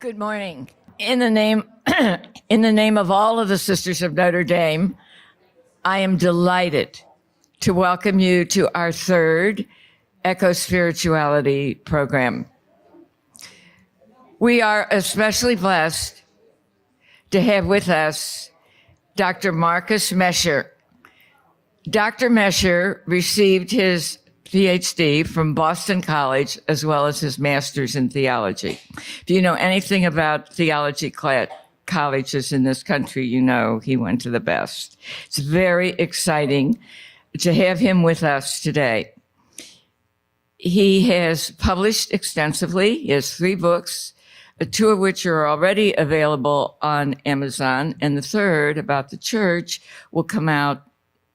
Good morning. In the name, in the name of all of the Sisters of Notre Dame, I am delighted to welcome you to our third Eco-Spirituality program. We are especially blessed to have with us Dr. Marcus Mescher. Dr. Mescher received his PhD from Boston College, as well as his master's in theology. If you know anything about theology colleges in this country, you know he went to the best. It's very exciting to have him with us today. He has published extensively. He has 3 books, 2 of which are already available on Amazon, and the third, about the church, will come out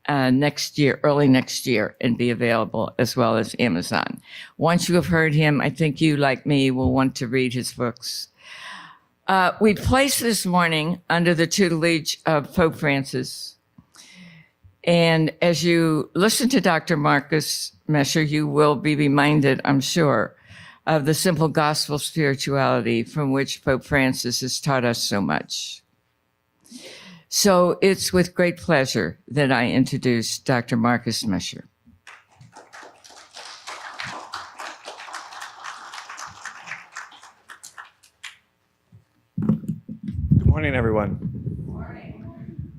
next year, early next year, and be available as well as Amazon. Once you have heard him, I think you, like me, will want to read his books. We placed this morning under the tutelage of Pope Francis. And as you listen to Dr. Marcus Mescher, you will be reminded, I'm sure, of the simple gospel spirituality from which Pope Francis has taught us so much. So it's with great pleasure that I introduce Dr. Marcus Mescher. Good morning, everyone. Good morning.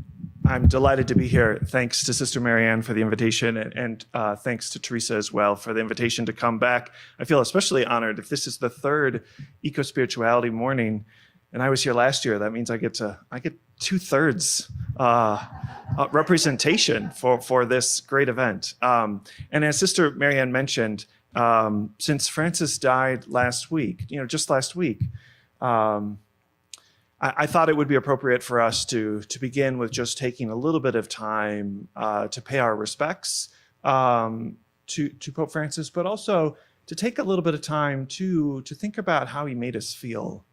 I'm delighted to be here. Thanks to Sister Marianne for the invitation, and thanks to Teresa as well for the invitation to come back. I feel especially honored. If this is the third Eco-Spirituality morning, and I was here last year, that means I get 2/3 representation for this great event. And as Sister Marianne mentioned, since Francis died last week, just last week, I thought it would be appropriate for us to begin with just taking a little bit of time to pay our respects to Pope Francis, but also to take a little bit of time to think about how he made us feel.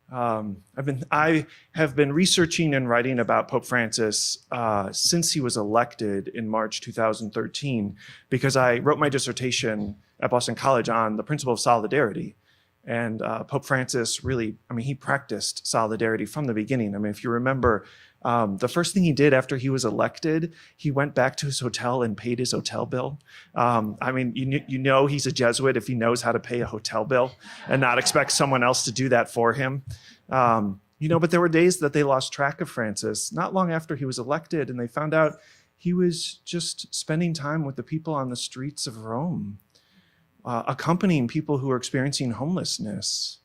I have been researching and writing about Pope Francis since he was elected in March 2013, because I wrote my dissertation at Boston College on the principle of solidarity. And Pope Francis really, he practiced solidarity from the beginning. If you remember, the first thing he did after he was elected, he went back to his hotel and paid his hotel bill. You know he's a Jesuit if he knows how to pay a hotel bill and not expect someone else to do that for him. But there were days that they lost track of Francis not long after he was elected, and they found out he was just spending time with the people on the streets of Rome, accompanying people who are experiencing homelessness,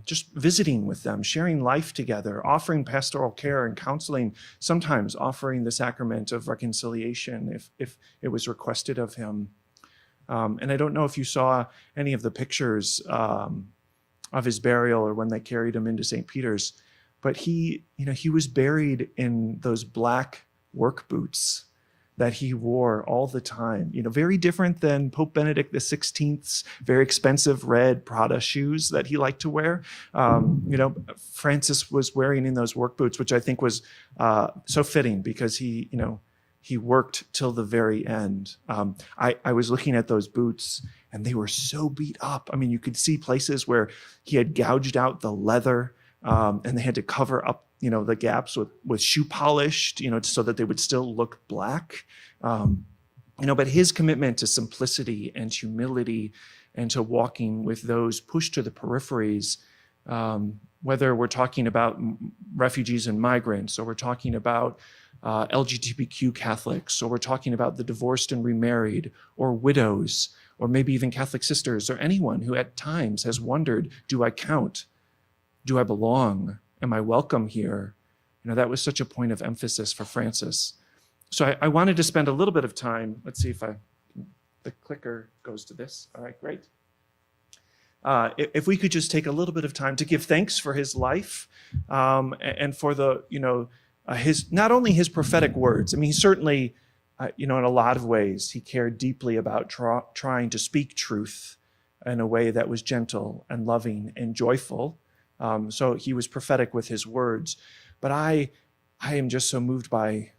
just visiting with them, sharing life together, offering pastoral care and counseling, sometimes offering the sacrament of reconciliation if it was requested of him. And I don't know if you saw any of the pictures of his burial or when they carried him into St. Peter's, but he was buried in those black work boots that he wore all the time, very different than Pope Benedict XVI's very expensive red Prada shoes that he liked to wear. Francis was wearing in those work boots, which I think was so fitting because he worked till the very end. I was looking at those boots and they were so beat up. You could see places where he had gouged out the leather and they had to cover up the gaps with shoe polish, so that they would still look black. But his commitment to simplicity and humility and to walking with those pushed to the peripheries, whether we're talking about refugees and migrants, or we're talking about LGBTQ Catholics, or we're talking about the divorced and remarried, or widows, or maybe even Catholic sisters, or anyone who at times has wondered, do I count? Do I belong? Am I welcome here? That was such a point of emphasis for Francis. So I wanted to spend a little bit of time. Let's see if the clicker goes to this. All right, great. If we could just take a little bit of time to give thanks for his life and for his, not only his prophetic words. He certainly, in a lot of ways, he cared deeply about trying to speak truth in a way that was gentle and loving and joyful. So he was prophetic with his words, but I am just so moved by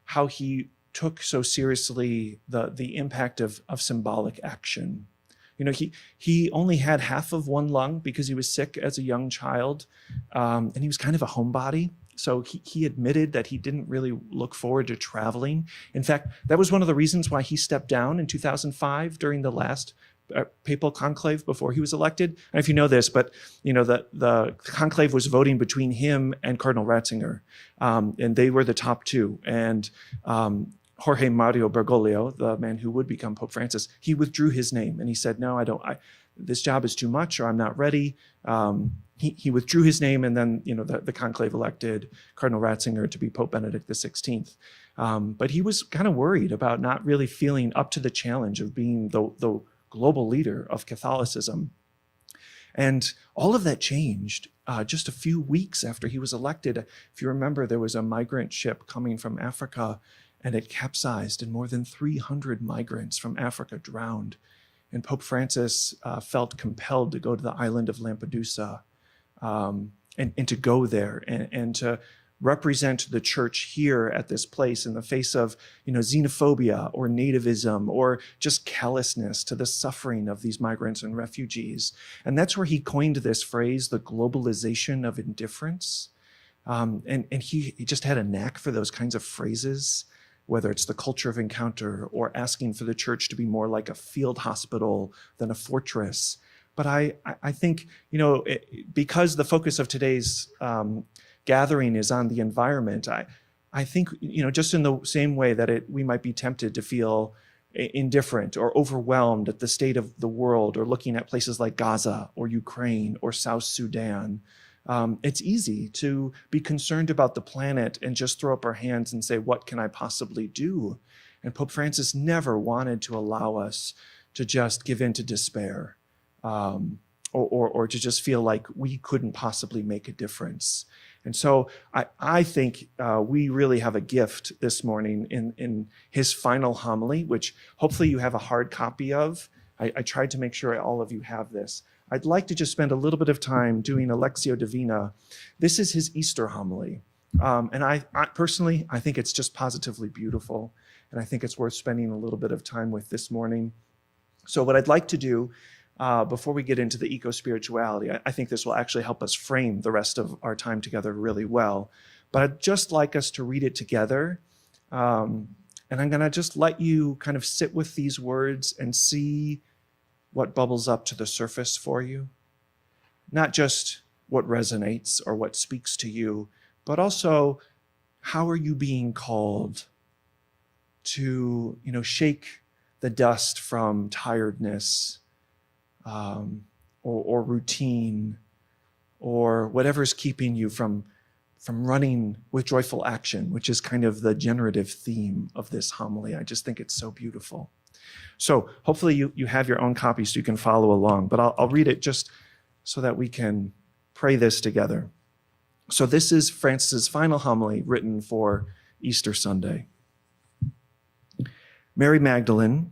how he took so seriously the impact of symbolic action. He only had half of one lung because he was sick as a young child, and he was kind of a homebody. So he admitted that he didn't really look forward to traveling. In fact, that was one of the reasons why he stepped down in 2005 during the last papal conclave before he was elected. I don't know if you know this, but the conclave was voting between him and Cardinal Ratzinger, and they were the top two. And Jorge Mario Bergoglio, the man who would become Pope Francis, he withdrew his name and he said, "No, this job is too much, or I'm not ready." He withdrew his name, and then the conclave elected Cardinal Ratzinger to be Pope Benedict XVI. But he was kind of worried about not really feeling up to the challenge of being the global leader of Catholicism. And all of that changed just a few weeks after he was elected. If you remember, there was a migrant ship coming from Africa, and it capsized, and more than 300 migrants from Africa drowned. And Pope Francis felt compelled to go to the island of Lampedusa and to go there and to represent the church here at this place in the face of xenophobia or nativism or just callousness to the suffering of these migrants and refugees. And that's where he coined this phrase, the globalization of indifference. And he just had a knack for those kinds of phrases, whether it's the culture of encounter or asking for the church to be more like a field hospital than a fortress. But I think, because the focus of today's gathering is on the environment, I think, just in the same way that we might be tempted to feel indifferent or overwhelmed at the state of the world, or looking at places like Gaza or Ukraine or South Sudan, it's easy to be concerned about the planet and just throw up our hands and say, what can I possibly do? And Pope Francis never wanted to allow us to just give in to despair, or to just feel like we couldn't possibly make a difference. And so I think we really have a gift this morning in his final homily, which hopefully you have a hard copy of. I tried to make sure all of you have this. I'd like to just spend a little bit of time doing a Lectio Divina. This is his Easter homily. And I personally, I think it's just positively beautiful. And I think it's worth spending a little bit of time with this morning. So what I'd like to do, before we get into the eco-spirituality, I think this will actually help us frame the rest of our time together really well. But I'd just like us to read it together. And I'm going to just let you kind of sit with these words and see what bubbles up to the surface for you. Not just what resonates or what speaks to you, but also how are you being called to, shake the dust from tiredness, or routine, or whatever's keeping you from running with joyful action, which is kind of the generative theme of this homily. I just think it's so beautiful. So hopefully you have your own copy so you can follow along, but I'll read it just so that we can pray this together. So this is Francis's final homily written for Easter Sunday. Mary Magdalene,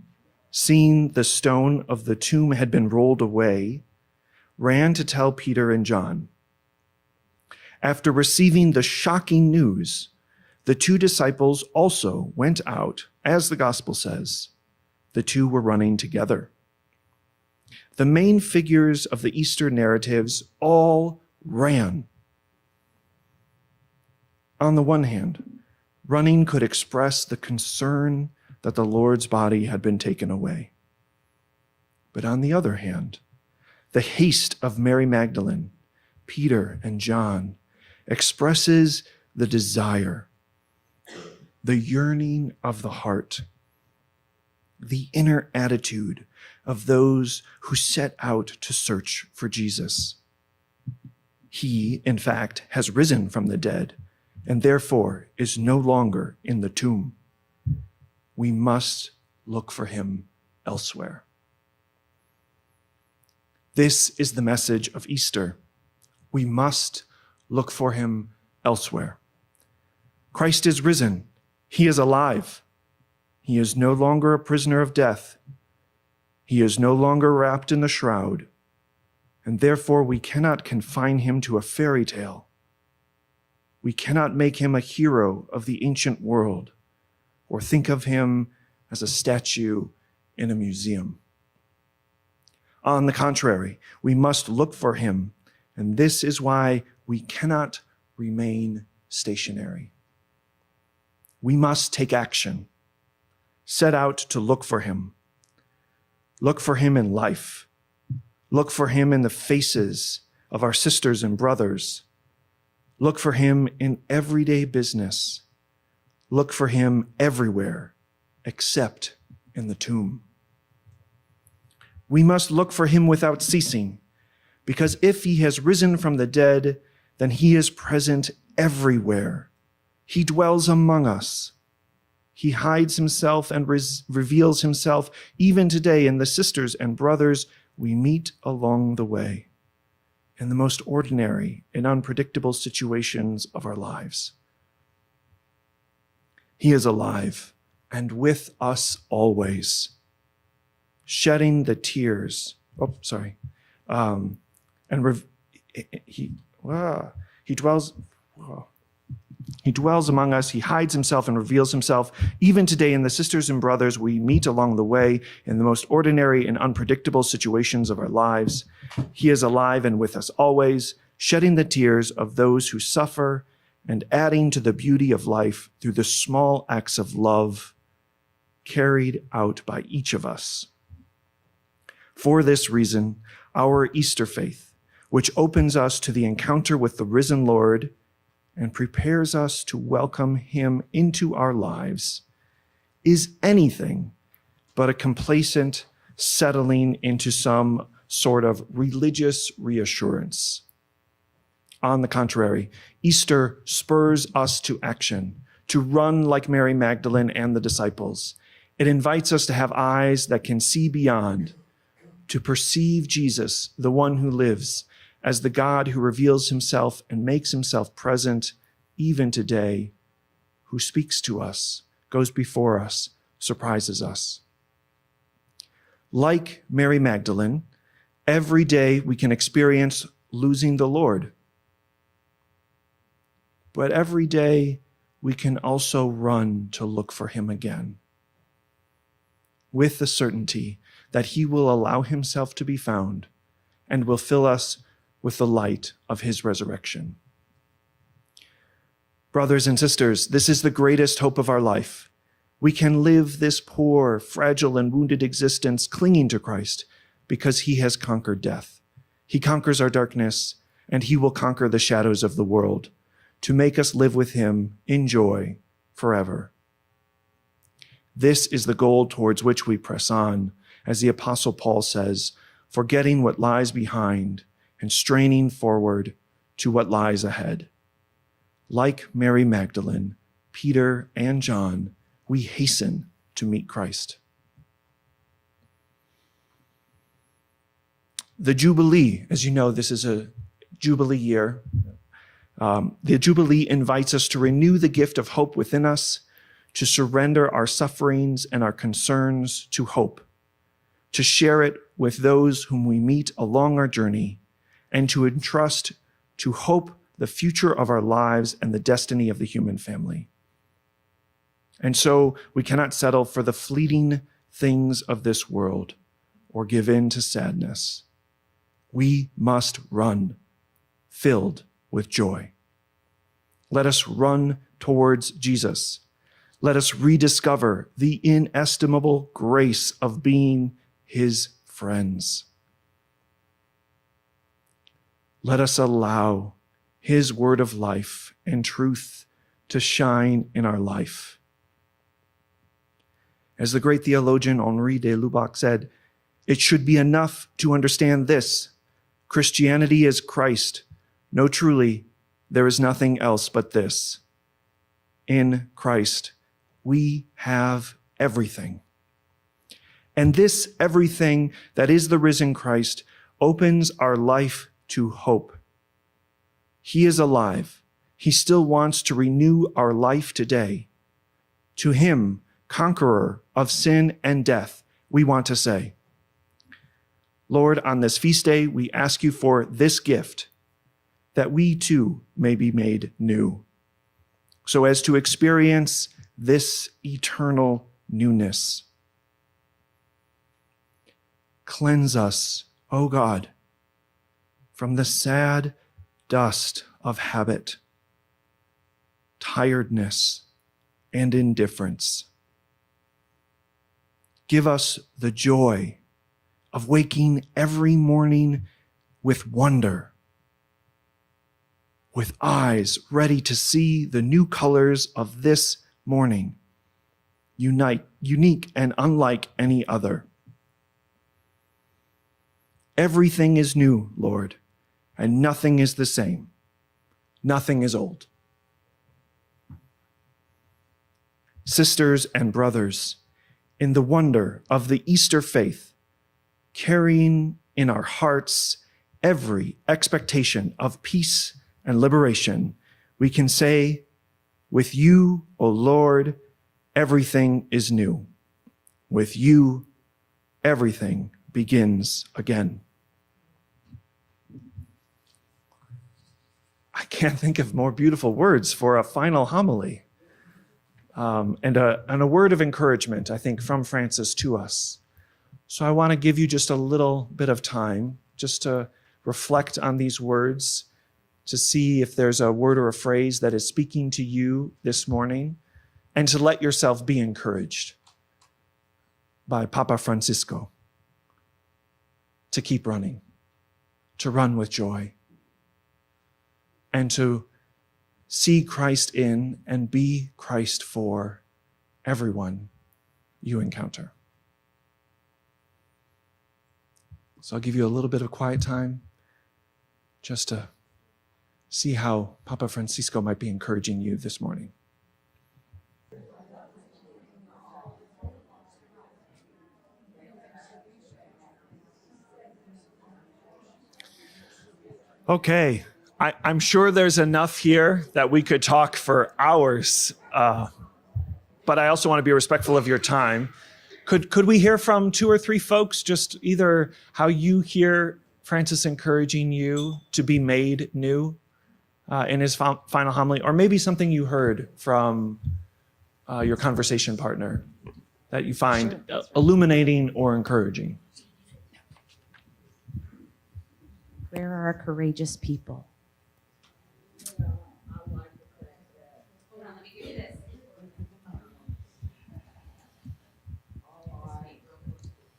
seeing the stone of the tomb had been rolled away, ran to tell Peter and John. After receiving the shocking news, the two disciples also went out, as the gospel says. The two were running together. The main figures of the Easter narratives all ran. On the one hand, running could express the concern that the Lord's body had been taken away. But on the other hand, the haste of Mary Magdalene, Peter, and John expresses the desire, the yearning of the heart, the inner attitude of those who set out to search for Jesus. He, in fact, has risen from the dead and therefore is no longer in the tomb. We must look for him elsewhere. This is the message of Easter. We must look for him elsewhere. Christ is risen. He is alive. He is no longer a prisoner of death. He is no longer wrapped in the shroud, and therefore we cannot confine him to a fairy tale. We cannot make him a hero of the ancient world or think of him as a statue in a museum. On the contrary, we must look for him, and this is why we cannot remain stationary. We must take action, set out to look for him. Look for him in life. Look for him in the faces of our sisters and brothers. Look for him in everyday business. Look for him everywhere, except in the tomb. We must look for him without ceasing, because if he has risen from the dead, then he is present everywhere. He dwells among us. He hides himself and reveals himself even today in the sisters and brothers we meet along the way, in the most ordinary and unpredictable situations of our lives. He is alive and with us always, shedding the tears. He dwells among us. He hides himself and reveals himself even today in the sisters and brothers we meet along the way in the most ordinary and unpredictable situations of our lives. He is alive and with us always, shedding the tears of those who suffer and adding to the beauty of life through the small acts of love carried out by each of us. For this reason, our Easter faith, which opens us to the encounter with the risen Lord and prepares us to welcome him into our lives, is anything but a complacent settling into some sort of religious reassurance. On the contrary, Easter spurs us to action, to run like Mary Magdalene and the disciples. It invites us to have eyes that can see beyond, to perceive Jesus, the one who lives, as the God who reveals himself and makes himself present even today, who speaks to us, goes before us, surprises us. Like Mary Magdalene, every day we can experience losing the Lord. But every day we can also run to look for him again, with the certainty that he will allow himself to be found and will fill us with the light of his resurrection. Brothers and sisters, this is the greatest hope of our life. We can live this poor, fragile, and wounded existence clinging to Christ because he has conquered death. He conquers our darkness, and he will conquer the shadows of the world to make us live with him in joy forever. This is the goal towards which we press on, as the Apostle Paul says, forgetting what lies behind and straining forward to what lies ahead. Like Mary Magdalene, Peter, and John, we hasten to meet Christ. The Jubilee, as you know, this is a Jubilee year. The Jubilee invites us to renew the gift of hope within us, to surrender our sufferings and our concerns to hope, to share it with those whom we meet along our journey, and to entrust to hope the future of our lives and the destiny of the human family. And so we cannot settle for the fleeting things of this world or give in to sadness. We must run, filled with joy. Let us run towards Jesus. Let us rediscover the inestimable grace of being his friends. Let us allow his word of life and truth to shine in our life. As the great theologian Henri de Lubac said, it should be enough to understand this: Christianity is Christ. No, truly, there is nothing else but this. In Christ, we have everything. And this everything that is the risen Christ opens our life to hope. He is alive. He still wants to renew our life today. To him, conqueror of sin and death, we want to say, Lord, on this feast day, we ask you for this gift, that we too may be made new, so as to experience this eternal newness. Cleanse us, O God, from the sad dust of habit, tiredness, and indifference. Give us the joy of waking every morning with wonder, with eyes ready to see the new colors of this morning, unique and unlike any other. Everything is new, Lord, and nothing is the same. Nothing is old. Sisters and brothers, in the wonder of the Easter faith, carrying in our hearts every expectation of peace and liberation, we can say, with you, O Lord, everything is new. With you, everything begins again. I can't think of more beautiful words for a final homily. And a word of encouragement, I think, from Francis to us. So I want to give you just a little bit of time just to reflect on these words, to see if there's a word or a phrase that is speaking to you this morning, and to let yourself be encouraged by Papa Francisco to keep running, to run with joy, and to see Christ in and be Christ for everyone you encounter. So I'll give you a little bit of quiet time just to see how Papa Francisco might be encouraging you this morning. Okay, I'm sure there's enough here that we could talk for hours, but I also want to be respectful of your time. Could we hear from 2 or 3 folks, just either how you hear Francis encouraging you to be made new in his final homily, or maybe something you heard from your conversation partner that you find illuminating or encouraging? Where are our courageous people?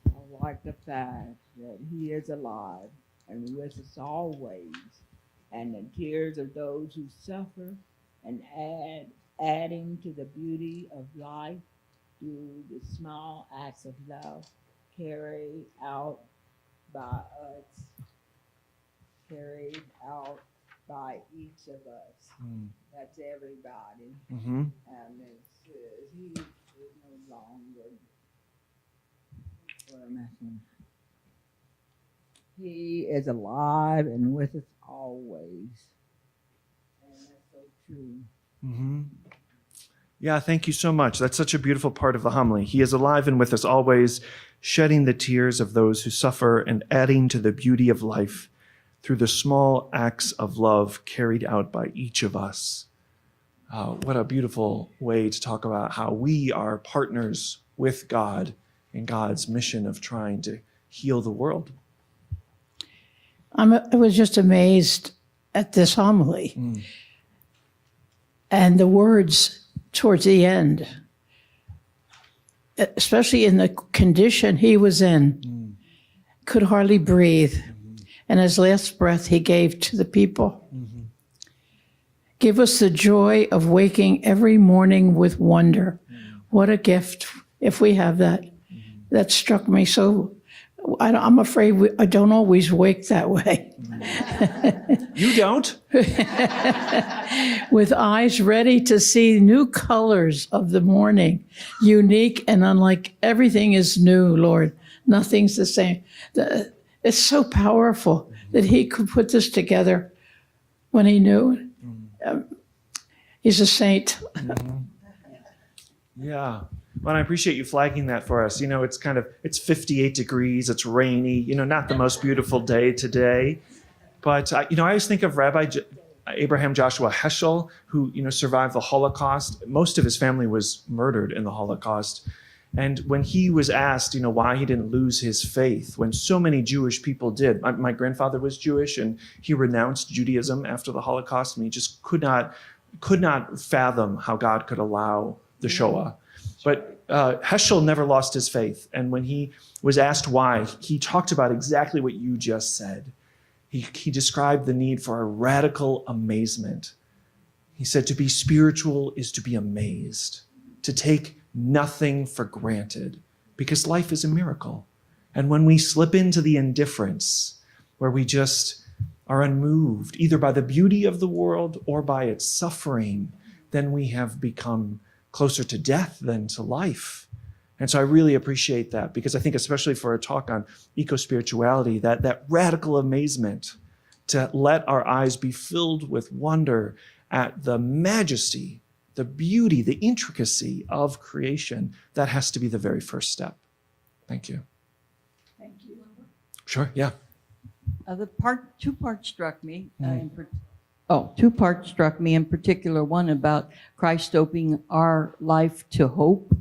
I like the fact that he is alive and with us always, and the tears of those who suffer, and adding to the beauty of life through the small acts of love carried out by each of us. That's everybody. Mm-hmm. And it says he is no longer. What am I saying? He is alive and with us always. And that's so true. Mm-hmm. Yeah, thank you so much. That's such a beautiful part of the homily. He is alive and with us always, shedding the tears of those who suffer and adding to the beauty of life through the small acts of love carried out by each of us. What a beautiful way to talk about how we are partners with God in God's mission of trying to heal the world. I was just amazed at this homily and the words towards the end, especially in the condition he was in, could hardly breathe. And his last breath he gave to the people. Give us the joy of waking every morning with wonder. What a gift if we have that. That struck me so. I'm afraid I don't always wake that way. You don't? With eyes ready to see new colors of the morning, unique and unlike. Everything is new, Lord. Nothing's the same. It's so powerful that he could put this together when he knew. He's a saint. Yeah. Well, I appreciate you flagging that for us. You know, it's 58 degrees, it's rainy, not the most beautiful day today. But, I always think of Rabbi Abraham Joshua Heschel, who, survived the Holocaust. Most of his family was murdered in the Holocaust. And when he was asked, why he didn't lose his faith, when so many Jewish people did, my grandfather was Jewish and he renounced Judaism after the Holocaust, and he just could not fathom how God could allow the Shoah. But Heschel never lost his faith. And when he was asked why, he talked about exactly what you just said. He described the need for a radical amazement. He said to be spiritual is to be amazed, to take nothing for granted, because life is a miracle. And when we slip into the indifference, where we just are unmoved, either by the beauty of the world or by its suffering, then we have become closer to death than to life. And so I really appreciate that, because I think especially for a talk on eco-spirituality, that radical amazement, to let our eyes be filled with wonder at the majesty, the beauty, the intricacy of creation, that has to be the very first step. Thank you. Thank you. Sure, yeah. Two parts struck me. Two parts struck me in particular. One about Christ opening our life to hope.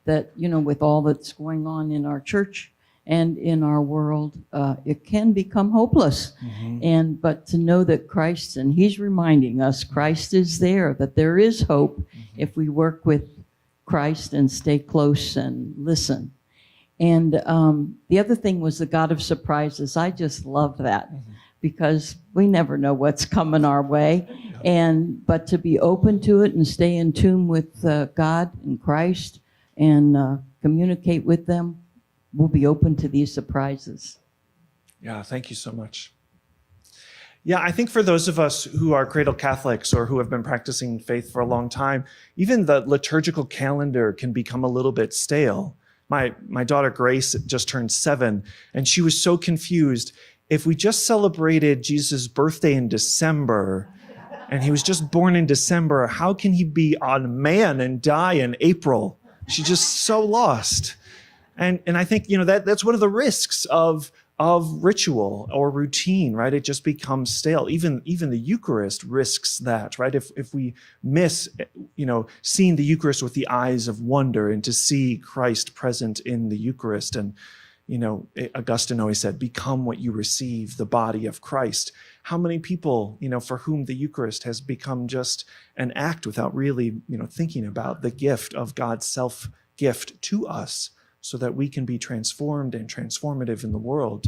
That, with all that's going on in our church and in our world, it can become hopeless. But to know that Christ, and he's reminding us, Christ is there, that there is hope if we work with Christ and stay close and listen. And the other thing was the God of surprises. I just love that, because we never know what's coming our way. But to be open to it and stay in tune with God and Christ and communicate with them, we'll be open to these surprises. Yeah, thank you so much. Yeah, I think for those of us who are cradle Catholics or who have been practicing faith for a long time, even the liturgical calendar can become a little bit stale. My daughter Grace just turned 7, and she was so confused. If we just celebrated Jesus' birthday in December, and he was just born in December, how can he be a man and die in April? She's just so lost. And I think, that's one of the risks of ritual or routine, right? It just becomes stale. Even the Eucharist risks that, right? If we miss, seeing the Eucharist with the eyes of wonder and to see Christ present in the Eucharist. And, Augustine always said, become what you receive, the body of Christ. How many people, for whom the Eucharist has become just an act without really, thinking about the gift of God's self-gift to us, so that we can be transformed and transformative in the world.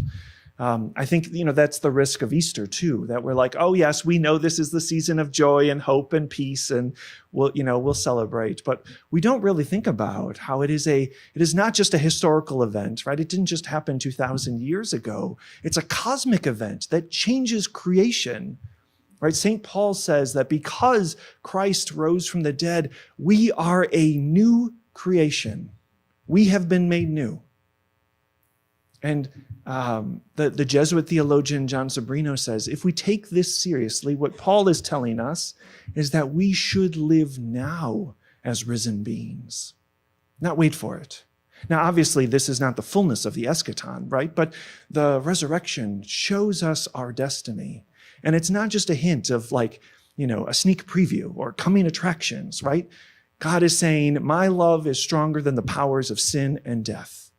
I think, that's the risk of Easter too, that we're like, oh yes, we know this is the season of joy and hope and peace, and we'll celebrate. But we don't really think about how it is not just a historical event, right? It didn't just happen 2,000 years ago. It's a cosmic event that changes creation, right? St. Paul says that because Christ rose from the dead, we are a new creation. We have been made new. And the Jesuit theologian John Sobrino says, if we take this seriously, what Paul is telling us is that we should live now as risen beings, not wait for it. Now, obviously, this is not the fullness of the eschaton, right? But the resurrection shows us our destiny. And it's not just a hint of a sneak preview or coming attractions, right? God is saying, my love is stronger than the powers of sin and death.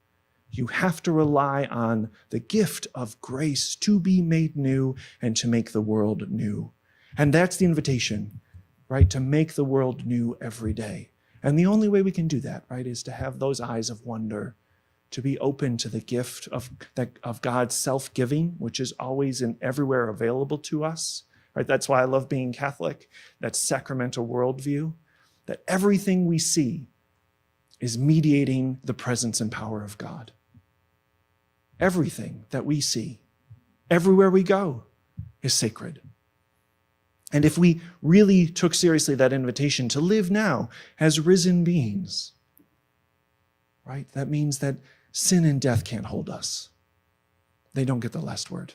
You have to rely on the gift of grace to be made new and to make the world new. And that's the invitation, right? To make the world new every day. And the only way we can do that, right, is to have those eyes of wonder, to be open to the gift of God's self-giving, which is always and everywhere available to us, right? That's why I love being Catholic, that sacramental worldview, that everything we see is mediating the presence and power of God. Everything that we see, everywhere we go, is sacred. And if we really took seriously that invitation to live now as risen beings, right, that means that sin and death can't hold us. They don't get the last word.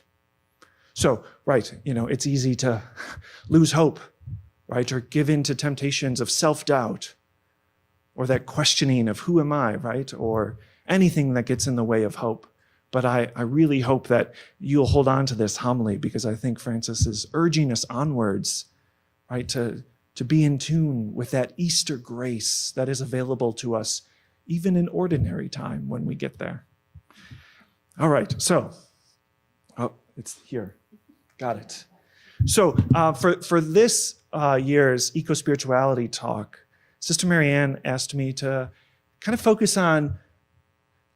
So, right, it's easy to lose hope, right, or give in to temptations of self-doubt, or that questioning of who am I, right, or anything that gets in the way of hope. But I really hope that you'll hold on to this homily, because I think Francis is urging us onwards, right, to be in tune with that Easter grace that is available to us even in ordinary time when we get there. All right, so, oh, it's here. Got it. So for this year's eco-spirituality talk, Sister Marianne asked me to kind of focus on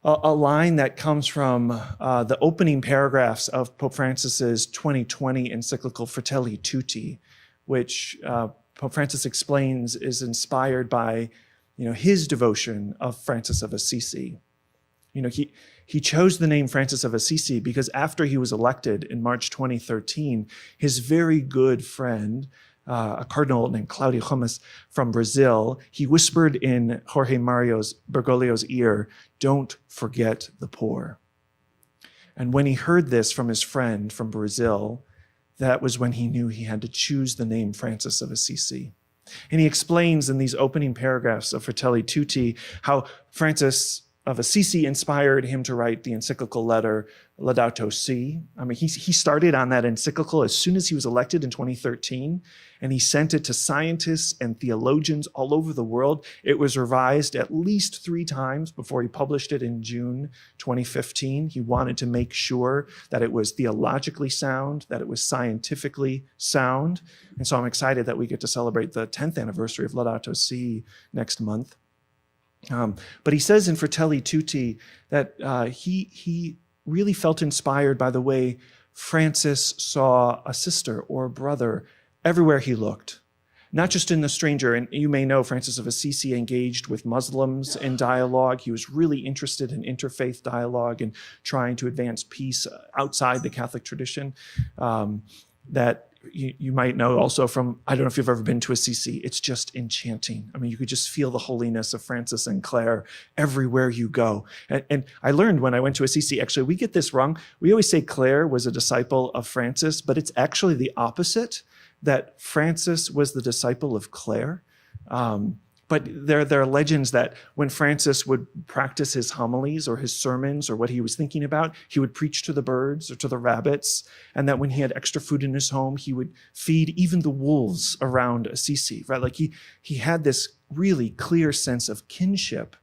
a line that comes from the opening paragraphs of Pope Francis's 2020 encyclical Fratelli Tutti, which Pope Francis explains is inspired by, his devotion of Francis of Assisi. He chose the name Francis of Assisi because after he was elected in March 2013, his very good friend, a cardinal named Claudio Gomes from Brazil, he whispered in Jorge Mario Bergoglio's ear, "Don't forget the poor." And when he heard this from his friend from Brazil, that was when he knew he had to choose the name Francis of Assisi. And he explains in these opening paragraphs of Fratelli Tutti how Francis of Assisi inspired him to write the encyclical letter Laudato Si. I mean, he started on that encyclical as soon as he was elected in 2013, and he sent it to scientists and theologians all over the world. It was revised at least 3 times before he published it in June 2015. He wanted to make sure that it was theologically sound, that it was scientifically sound. And so I'm excited that we get to celebrate the 10th anniversary of Laudato Si next month. But he says in Fratelli Tutti that he really felt inspired by the way Francis saw a sister or a brother everywhere he looked, not just in the stranger. And you may know Francis of Assisi engaged with Muslims in dialogue. He was really interested in interfaith dialogue and trying to advance peace outside the Catholic tradition. That you might know also from, I don't know if you've ever been to Assisi, it's just enchanting. I mean, you could just feel the holiness of Francis and Clare everywhere you go. And I learned when I went to Assisi, actually, we get this wrong. We always say Clare was a disciple of Francis, but it's actually the opposite, that Francis was the disciple of Clare. But there are legends that when Francis would practice his homilies or his sermons or what he was thinking about, he would preach to the birds or to the rabbits, and that when he had extra food in his home, he would feed even the wolves around Assisi, right? Like he had this really clear sense of kinship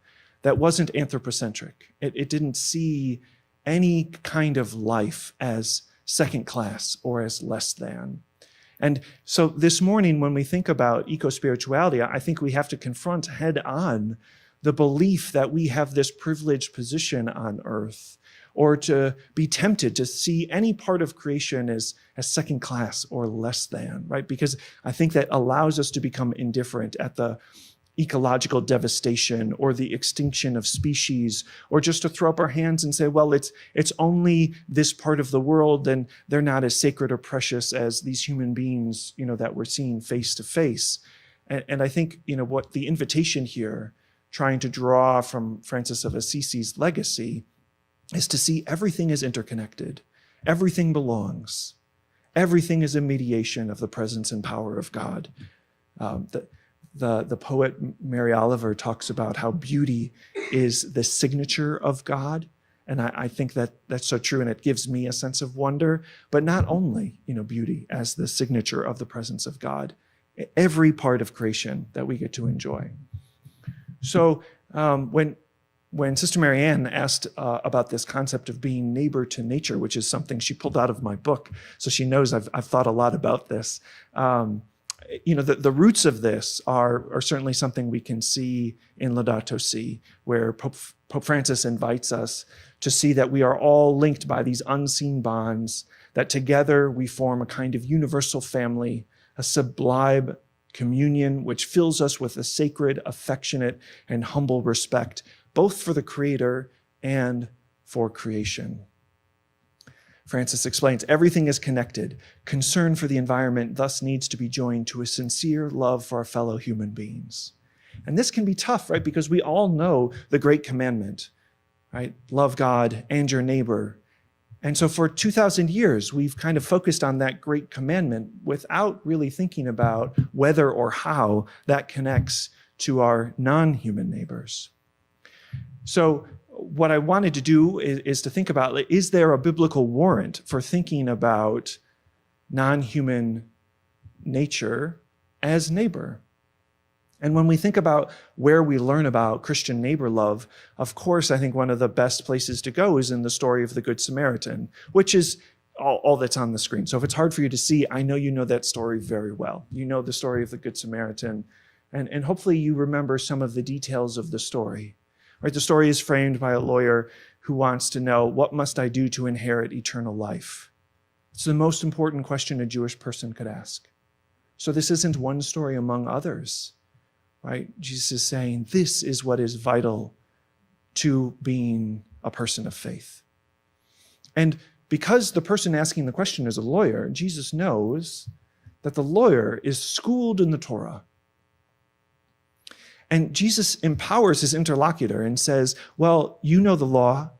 that wasn't anthropocentric. It didn't see any kind of life as second class or as less than. And so this morning, when we think about eco-spirituality, I think we have to confront head on the belief that we have this privileged position on earth, or to be tempted to see any part of creation as second class or less than, right? Because I think that allows us to become indifferent at the ecological devastation or the extinction of species, or just to throw up our hands and say, well, it's only this part of the world and they're not as sacred or precious as these human beings, that we're seeing face to face. And I think, what the invitation here, trying to draw from Francis of Assisi's legacy, is to see everything is interconnected. Everything belongs. Everything is a mediation of the presence and power of God. The poet Mary Oliver talks about how beauty is the signature of God. And I think that that's so true, and it gives me a sense of wonder, but not only, beauty as the signature of the presence of God, every part of creation that we get to enjoy. So when Sister Marianne asked about this concept of being neighbor to nature, which is something she pulled out of my book, so she knows I've thought a lot about this. The roots of this are certainly something we can see in Laudato Si, where Pope Francis invites us to see that we are all linked by these unseen bonds, that together we form a kind of universal family, a sublime communion which fills us with a sacred, affectionate, and humble respect, both for the Creator and for creation. Francis explains, everything is connected. Concern for the environment thus needs to be joined to a sincere love for our fellow human beings. And this can be tough, right? Because we all know the Great Commandment, right? Love God and your neighbor. And so for 2,000 years, we've kind of focused on that Great Commandment without really thinking about whether or how that connects to our non-human neighbors. So what I wanted to do is to think about, is there a biblical warrant for thinking about non-human nature as neighbor? And when we think about where we learn about Christian neighbor love, of course, I think one of the best places to go is in the story of the Good Samaritan, which is all that's on the screen. So if it's hard for you to see, I know you know that story very well. You know the story of the Good Samaritan, and hopefully you remember some of the details of the story. Right? The story is framed by a lawyer who wants to know, what must I do to inherit eternal life? It's the most important question a Jewish person could ask. So this isn't one story among others. Right? Jesus is saying this is what is vital to being a person of faith. And because the person asking the question is a lawyer, Jesus knows that the lawyer is schooled in the Torah. And Jesus empowers his interlocutor and says, well, you know the law.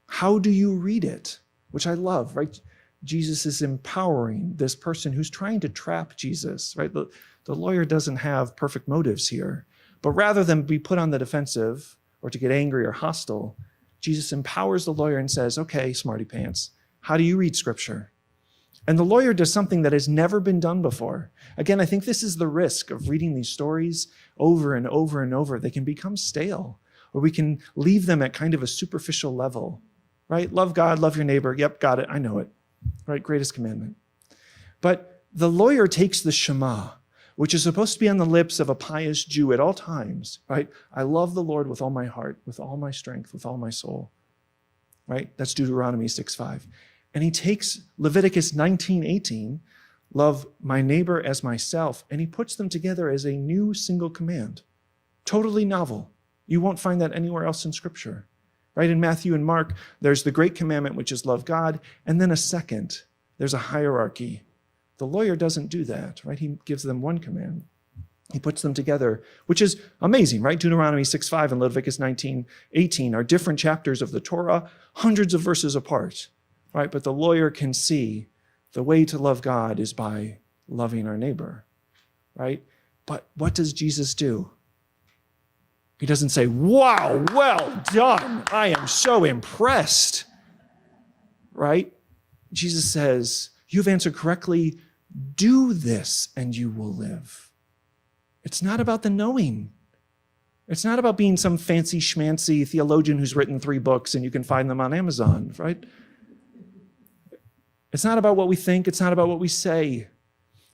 How do you read it? Which I love, right? Jesus is empowering this person who's trying to trap Jesus, right? The lawyer doesn't have perfect motives here, but rather than be put on the defensive or to get angry or hostile, Jesus empowers the lawyer and says, okay, smarty pants, how do you read scripture? And the lawyer does something that has never been done before. Again, I think this is the risk of reading these stories over and over and over. They can become stale, or we can leave them at kind of a superficial level, right? Love God, love your neighbor. Yep, got it, I know it, right? Greatest commandment. But the lawyer takes the Shema, which is supposed to be on the lips of a pious Jew at all times, right? I love the Lord with all my heart, with all my strength, with all my soul, right? That's Deuteronomy 6:5. And he takes Leviticus 19:18, love my neighbor as myself, and he puts them together as a new single command. Totally novel. You won't find that anywhere else in Scripture, right? In Matthew and Mark, there's the Great Commandment, which is love God, and then a second. There's a hierarchy. The lawyer doesn't do that, right? He gives them one command. He puts them together, which is amazing, right? Deuteronomy 6:5 and Leviticus 19:18 are different chapters of the Torah, hundreds of verses apart, right? But the lawyer can see the way to love God is by loving our neighbor, right? But what does Jesus do? He doesn't say, wow, well done. I am so impressed, right? Jesus says, you've answered correctly. Do this and you will live. It's not about the knowing. It's not about being some fancy schmancy theologian who's written 3 books and you can find them on Amazon, right? It's not about what we think. It's not about what we say.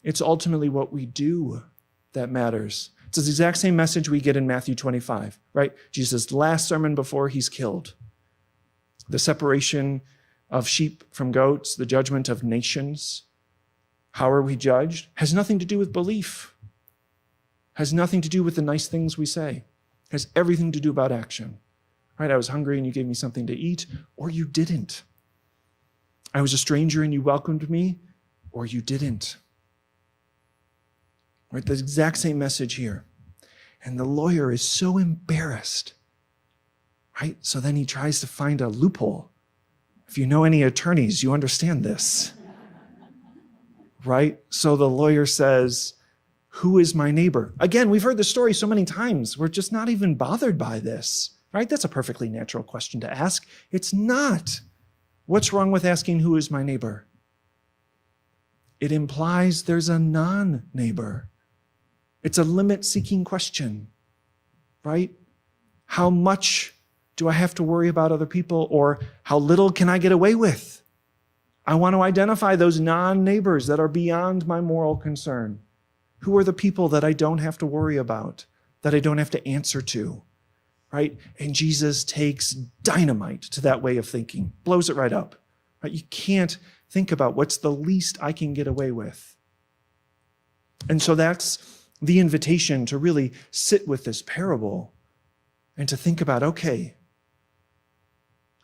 It's ultimately what we do that matters. It's the exact same message we get in Matthew 25, right? Jesus' last sermon before he's killed. The separation of sheep from goats, the judgment of nations. How are we judged? Has nothing to do with belief. Has nothing to do with the nice things we say. Has everything to do about action. Right? I was hungry and you gave me something to eat, or you didn't. I was a stranger and you welcomed me, or you didn't. Right? The exact same message here. And the lawyer is so embarrassed. Right? So then he tries to find a loophole. If you know any attorneys, you understand this. Right? So the lawyer says, who is my neighbor? Again, we've heard the story so many times. We're just not even bothered by this. Right? That's a perfectly natural question to ask. It's not. What's wrong with asking who is my neighbor? It implies there's a non-neighbor. It's a limit-seeking question. Right? How much do I have to worry about other people, or how little can I get away with? I want to identify those non-neighbors that are beyond my moral concern. Who are the people that I don't have to worry about, that I don't have to answer to, right? And Jesus takes dynamite to that way of thinking, blows it right up. Right? You can't think about what's the least I can get away with. And so that's the invitation to really sit with this parable and to think about, okay,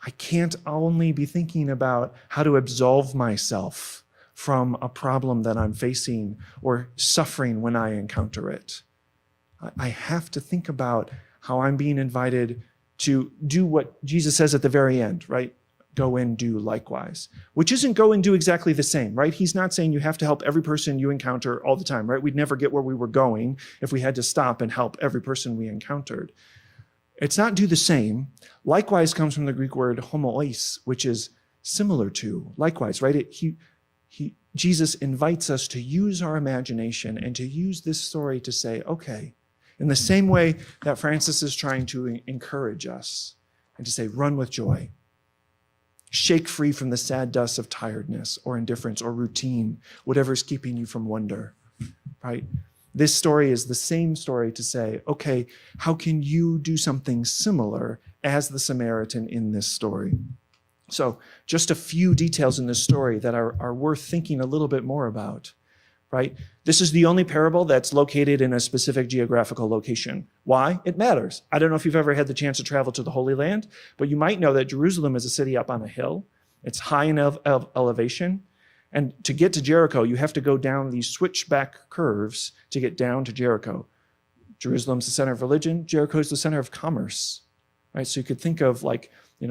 I can't only be thinking about how to absolve myself from a problem that I'm facing or suffering when I encounter it. I have to think about how I'm being invited to do what Jesus says at the very end, right? Go and do likewise, which isn't go and do exactly the same, right? He's not saying you have to help every person you encounter all the time, right? We'd never get where we were going if we had to stop and help every person we encountered. It's not do the same. Likewise comes from the Greek word homois, which is similar to likewise, right? Jesus invites us to use our imagination and to use this story to say, okay, In the same way that Francis is trying to encourage us and to say, run with joy. Shake free from the sad dust of tiredness or indifference or routine, whatever's keeping you from wonder, right? This story is the same story to say, okay, how can you do something similar as the Samaritan in this story? So just a few details in this story that are worth thinking a little bit more about, right? This is the only parable that's located in a specific geographical location. Why? It matters. I don't know if you've ever had the chance to travel to the Holy Land, but you might know that Jerusalem is a city up on a hill. It's high in elevation. And to get to Jericho, you have to go down these switchback curves to get down to Jericho. Jerusalem's the center of religion. Jericho's the center of commerce, right? So you could think of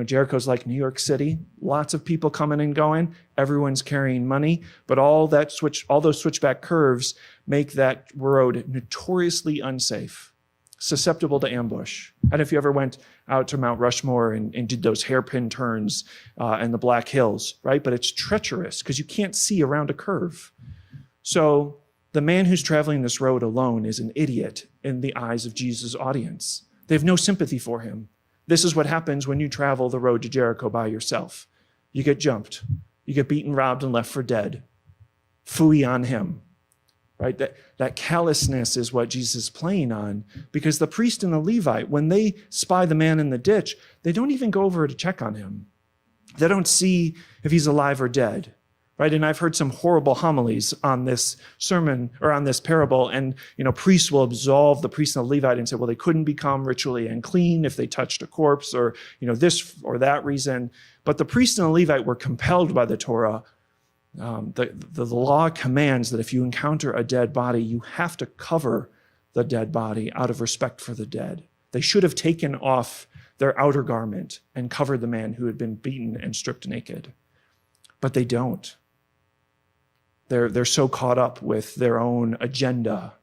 Jericho's like New York City, lots of people coming and going, everyone's carrying money, but all those switchback curves make that road notoriously unsafe, susceptible to ambush. I don't know if you ever went out to Mount Rushmore and did those hairpin turns and the Black Hills, right? But it's treacherous because you can't see around a curve. So the man who's traveling this road alone is an idiot in the eyes of Jesus' audience. They have no sympathy for him. This is what happens when you travel the road to Jericho by yourself. You get jumped. You get beaten, robbed, and left for dead. Phooey on him, right? That callousness is what Jesus is playing on, because the priest and the Levite, when they spy the man in the ditch, they don't even go over to check on him. They don't see if he's alive or dead. Right? And I've heard some horrible homilies on this sermon or on this parable. And, priests will absolve the priest and the Levite and say, well, they couldn't become ritually unclean if they touched a corpse or, this or that reason. But the priest and the Levite were compelled by the Torah. The law commands that if you encounter a dead body, you have to cover the dead body out of respect for the dead. They should have taken off their outer garment and covered the man who had been beaten and stripped naked. But they don't. They're so caught up with their own agenda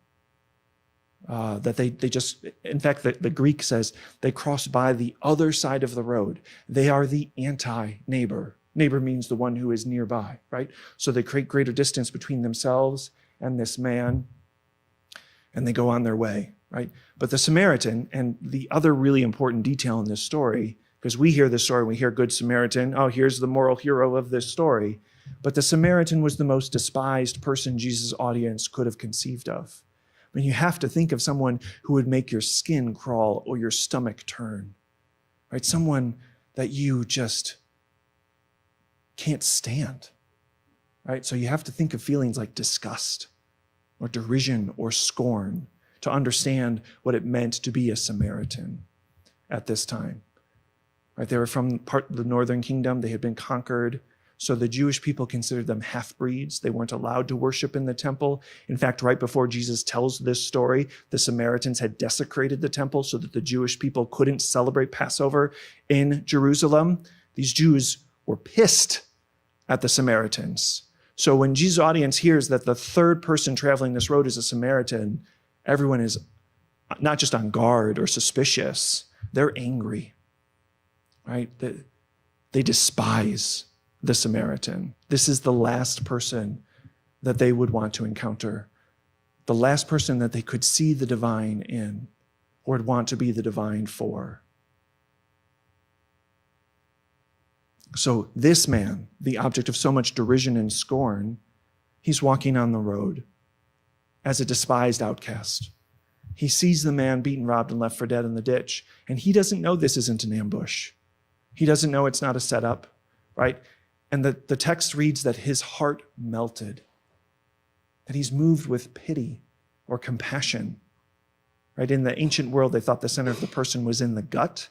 that they just, in fact, the Greek says they cross by the other side of the road. They are the anti-neighbor. Neighbor means the one who is nearby, right? So they create greater distance between themselves and this man, and they go on their way, right? But the Samaritan, and the other really important detail in this story, because we hear this story, we hear Good Samaritan, oh, here's the moral hero of this story. But the Samaritan was the most despised person Jesus' audience could have conceived of. I mean, you have to think of someone who would make your skin crawl or your stomach turn, right? Someone that you just can't stand, right? So you have to think of feelings like disgust or derision or scorn to understand what it meant to be a Samaritan at this time, right? They were from part of the northern kingdom. They had been conquered. So the Jewish people considered them half-breeds. They weren't allowed to worship in the temple. In fact, right before Jesus tells this story, the Samaritans had desecrated the temple so that the Jewish people couldn't celebrate Passover in Jerusalem. These Jews were pissed at the Samaritans. So when Jesus' audience hears that the third person traveling this road is a Samaritan, everyone is not just on guard or suspicious, they're angry, right? They despise the Samaritan. This is the last person that they would want to encounter, the last person that they could see the divine in or would want to be the divine for. So this man, the object of so much derision and scorn, he's walking on the road as a despised outcast. He sees the man beaten, robbed, and left for dead in the ditch, and he doesn't know this isn't an ambush. He doesn't know it's not a setup, right? And the text reads that his heart melted, that he's moved with pity or compassion, right? In the ancient world, they thought the center of the person was in the gut,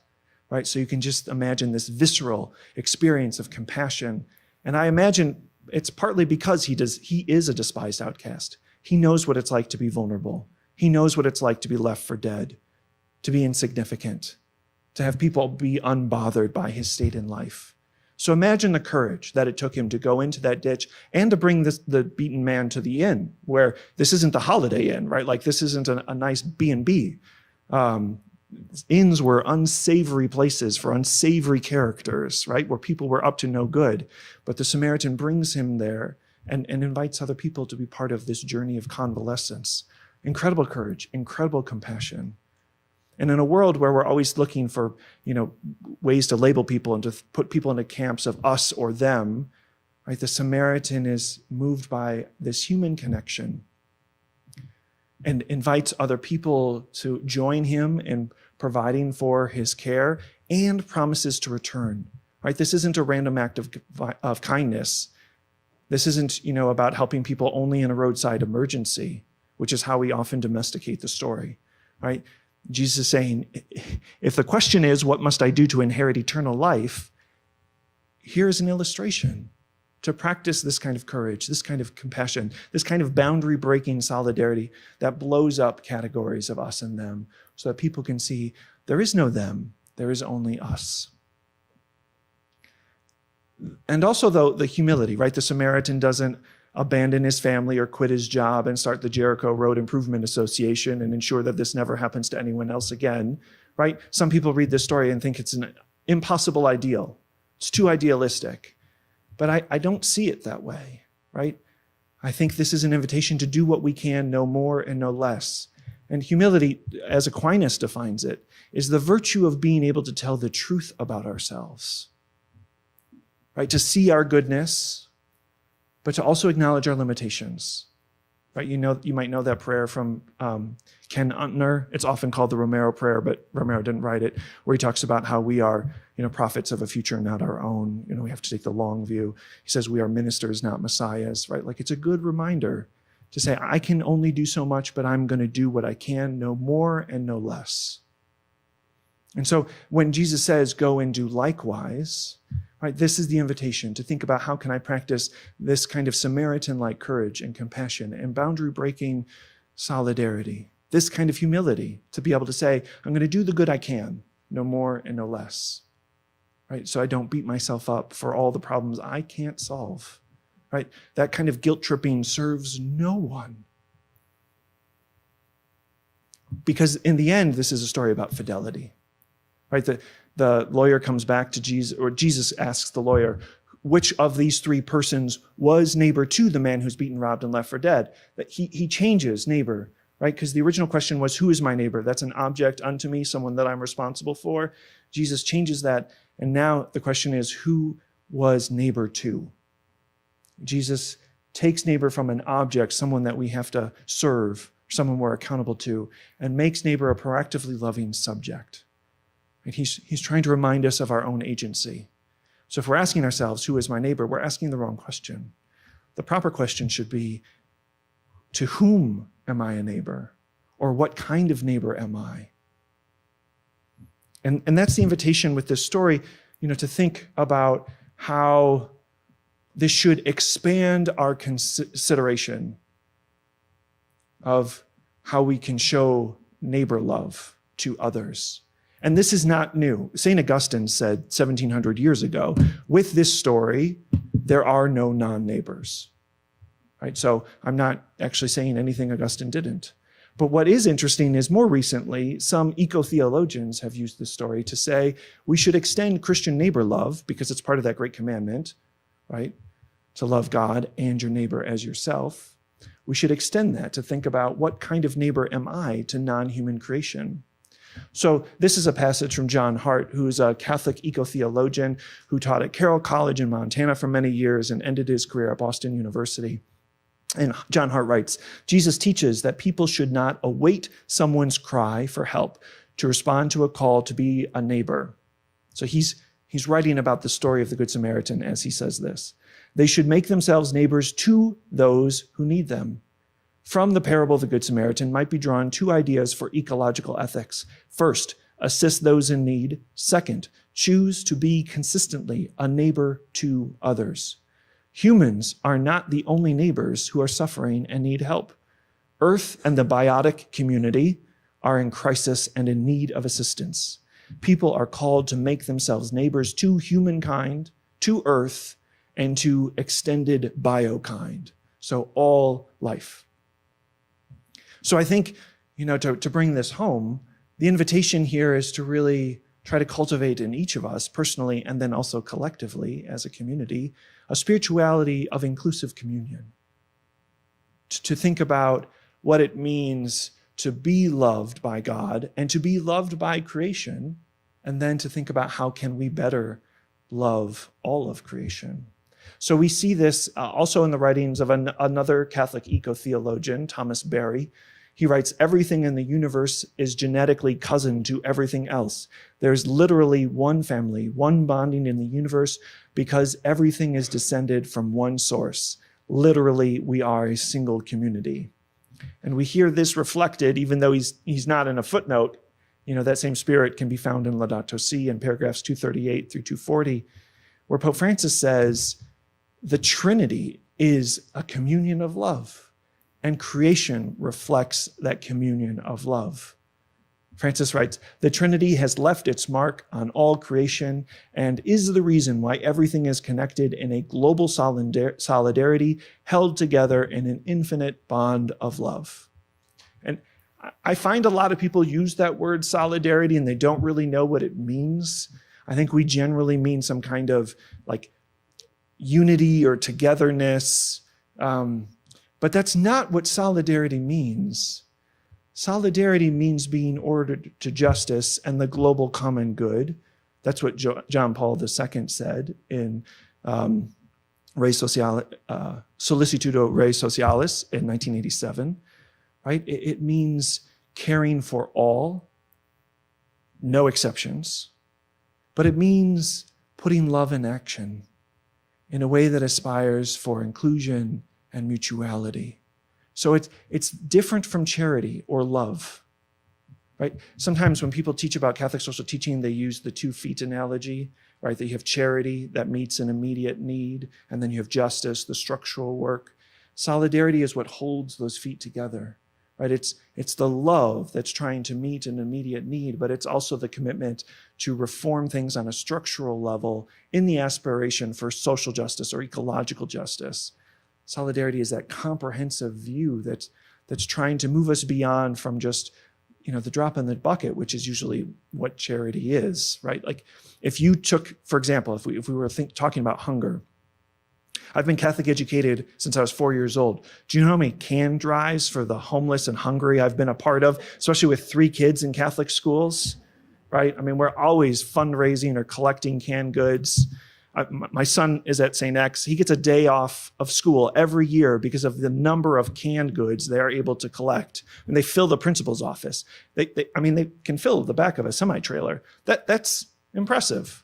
right? So you can just imagine this visceral experience of compassion. And I imagine it's partly because he is a despised outcast. He knows what it's like to be vulnerable. He knows what it's like to be left for dead, to be insignificant, to have people be unbothered by his state in life. So imagine the courage that it took him to go into that ditch and to bring the beaten man to the inn, where this isn't the Holiday Inn, right? Like this isn't a nice B&B. Inns were unsavory places for unsavory characters, right? Where people were up to no good. But the Samaritan brings him there and invites other people to be part of this journey of convalescence, Incredible courage, incredible compassion. And in a world where we're always looking for, ways to label people and to put people into camps of us or them, right? The Samaritan is moved by this human connection and invites other people to join him in providing for his care and promises to return, right? This isn't a random act of kindness. This isn't, about helping people only in a roadside emergency, which is how we often domesticate the story, right? Jesus is saying, if the question is, what must I do to inherit eternal life? Here's an illustration to practice this kind of courage, this kind of compassion, this kind of boundary-breaking solidarity that blows up categories of us and them so that people can see there is no them, there is only us. And also, though, the humility, right? The Samaritan doesn't abandon his family or quit his job and start the Jericho Road Improvement Association and ensure that this never happens to anyone else again, right? Some people read this story and think it's an impossible ideal. It's too idealistic. But I don't see it that way, right? I think this is an invitation to do what we can, no more and no less. And humility, as Aquinas defines it, is the virtue of being able to tell the truth about ourselves, right? To see our goodness, but to also acknowledge our limitations, right? You might know that prayer from Ken Untner. It's often called the Romero prayer, but Romero didn't write it, where he talks about how we are, prophets of a future not our own. We have to take the long view. He says we are ministers, not messiahs, right? Like, it's a good reminder to say, I can only do so much, but I'm going to do what I can, no more and no less. And so when Jesus says, go and do likewise, right, this is the invitation to think about how can I practice this kind of Samaritan-like courage and compassion and boundary-breaking solidarity, this kind of humility to be able to say, I'm going to do the good I can, no more and no less, right? So I don't beat myself up for all the problems I can't solve, right? That kind of guilt-tripping serves no one. Because in the end, this is a story about fidelity, right? The lawyer comes back to Jesus, or Jesus asks the lawyer, which of these three persons was neighbor to the man who's beaten, robbed, and left for dead? That he changes neighbor, right? Because the original question was, who is my neighbor? That's an object unto me, someone that I'm responsible for. Jesus changes that, and now the question is, who was neighbor to? Jesus takes neighbor from an object, someone that we have to serve, someone we're accountable to, and makes neighbor a proactively loving subject. Right? He's trying to remind us of our own agency. So if we're asking ourselves, who is my neighbor, we're asking the wrong question. The proper question should be, to whom am I a neighbor? Or what kind of neighbor am I? And that's the invitation with this story, to think about how this should expand our consideration of how we can show neighbor love to others. And this is not new. St. Augustine said 1700 years ago, with this story, there are no non-neighbors. Right? So I'm not actually saying anything Augustine didn't. But what is interesting is more recently, some eco-theologians have used this story to say we should extend Christian neighbor love, because it's part of that Great Commandment, right? To love God and your neighbor as yourself. We should extend that to think about what kind of neighbor am I to non-human creation. So this is a passage from John Hart, who's a Catholic eco-theologian who taught at Carroll College in Montana for many years and ended his career at Boston University. And John Hart writes, Jesus teaches that people should not await someone's cry for help to respond to a call to be a neighbor. So he's writing about the story of the Good Samaritan as he says this. They should make themselves neighbors to those who need them. From the parable of the Good Samaritan might be drawn two ideas for ecological ethics. First, assist those in need. Second, choose to be consistently a neighbor to others. Humans are not the only neighbors who are suffering and need help. Earth and the biotic community are in crisis and in need of assistance. People are called to make themselves neighbors to humankind, to Earth, and to extended biokind. So all life. So I think, to bring this home, the invitation here is to really try to cultivate in each of us personally and then also collectively as a community, a spirituality of inclusive communion. To think about what it means to be loved by God and to be loved by creation, and then to think about how can we better love all of creation. So we see this also in the writings of another Catholic eco-theologian, Thomas Berry. He writes, everything in the universe is genetically cousin to everything else. There's literally one family, one bonding in the universe because everything is descended from one source. Literally, we are a single community. And we hear this reflected, even though he's not in a footnote, that same spirit can be found in Laudato Si in paragraphs 238 through 240, where Pope Francis says, the Trinity is a communion of love, and creation reflects that communion of love. Francis writes, the Trinity has left its mark on all creation and is the reason why everything is connected in a global solidarity held together in an infinite bond of love. And I find a lot of people use that word solidarity and they don't really know what it means. I think we generally mean some kind of like unity or togetherness, but that's not what solidarity means. Solidarity means being ordered to justice and the global common good. That's what John Paul II said in Sollicitudo Rei Socialis in 1987, right? It means caring for all, no exceptions, but it means putting love in action in a way that aspires for inclusion and mutuality. So it's different from charity or love, right? Sometimes when people teach about Catholic social teaching, they use the 2 feet analogy, right? That you have charity that meets an immediate need, and then you have justice, the structural work. Solidarity is what holds those feet together, right? It's the love that's trying to meet an immediate need, but it's also the commitment to reform things on a structural level in the aspiration for social justice or ecological justice. Solidarity is that comprehensive view that's trying to move us beyond from just, the drop in the bucket, which is usually what charity is, right? Like if you took, for example, if we were talking about hunger, I've been Catholic educated since I was 4 years old. Do you know how many can drives for the homeless and hungry I've been a part of, especially with 3 kids in Catholic schools, right? I mean, we're always fundraising or collecting canned goods. My son is at St. X. He gets a day off of school every year because of the number of canned goods they are able to collect. And they fill the principal's office. They can fill the back of a semi-trailer. That's impressive.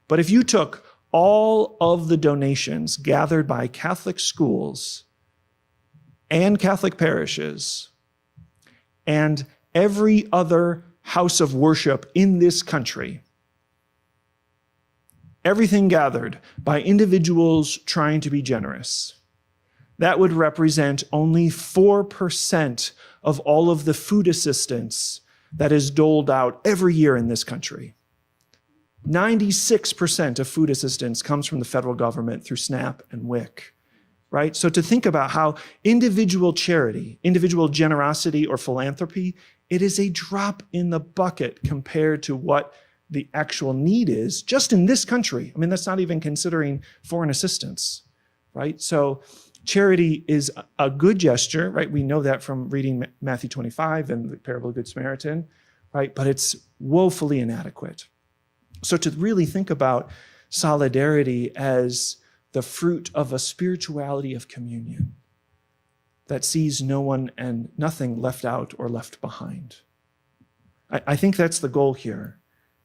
But if you took all of the donations gathered by Catholic schools and Catholic parishes and every other house of worship in this country, everything gathered by individuals trying to be generous, that would represent only 4% of all of the food assistance that is doled out every year in this country. 96% of food assistance comes from the federal government through SNAP and WIC, right? So to think about how individual charity, individual generosity or philanthropy, it is a drop in the bucket compared to what the actual need is just in this country. I mean, that's not even considering foreign assistance, right? So charity is a good gesture, right? We know that from reading Matthew 25 and the parable of the Good Samaritan, right? But it's woefully inadequate. So to really think about solidarity as the fruit of a spirituality of communion that sees no one and nothing left out or left behind. I think that's the goal here.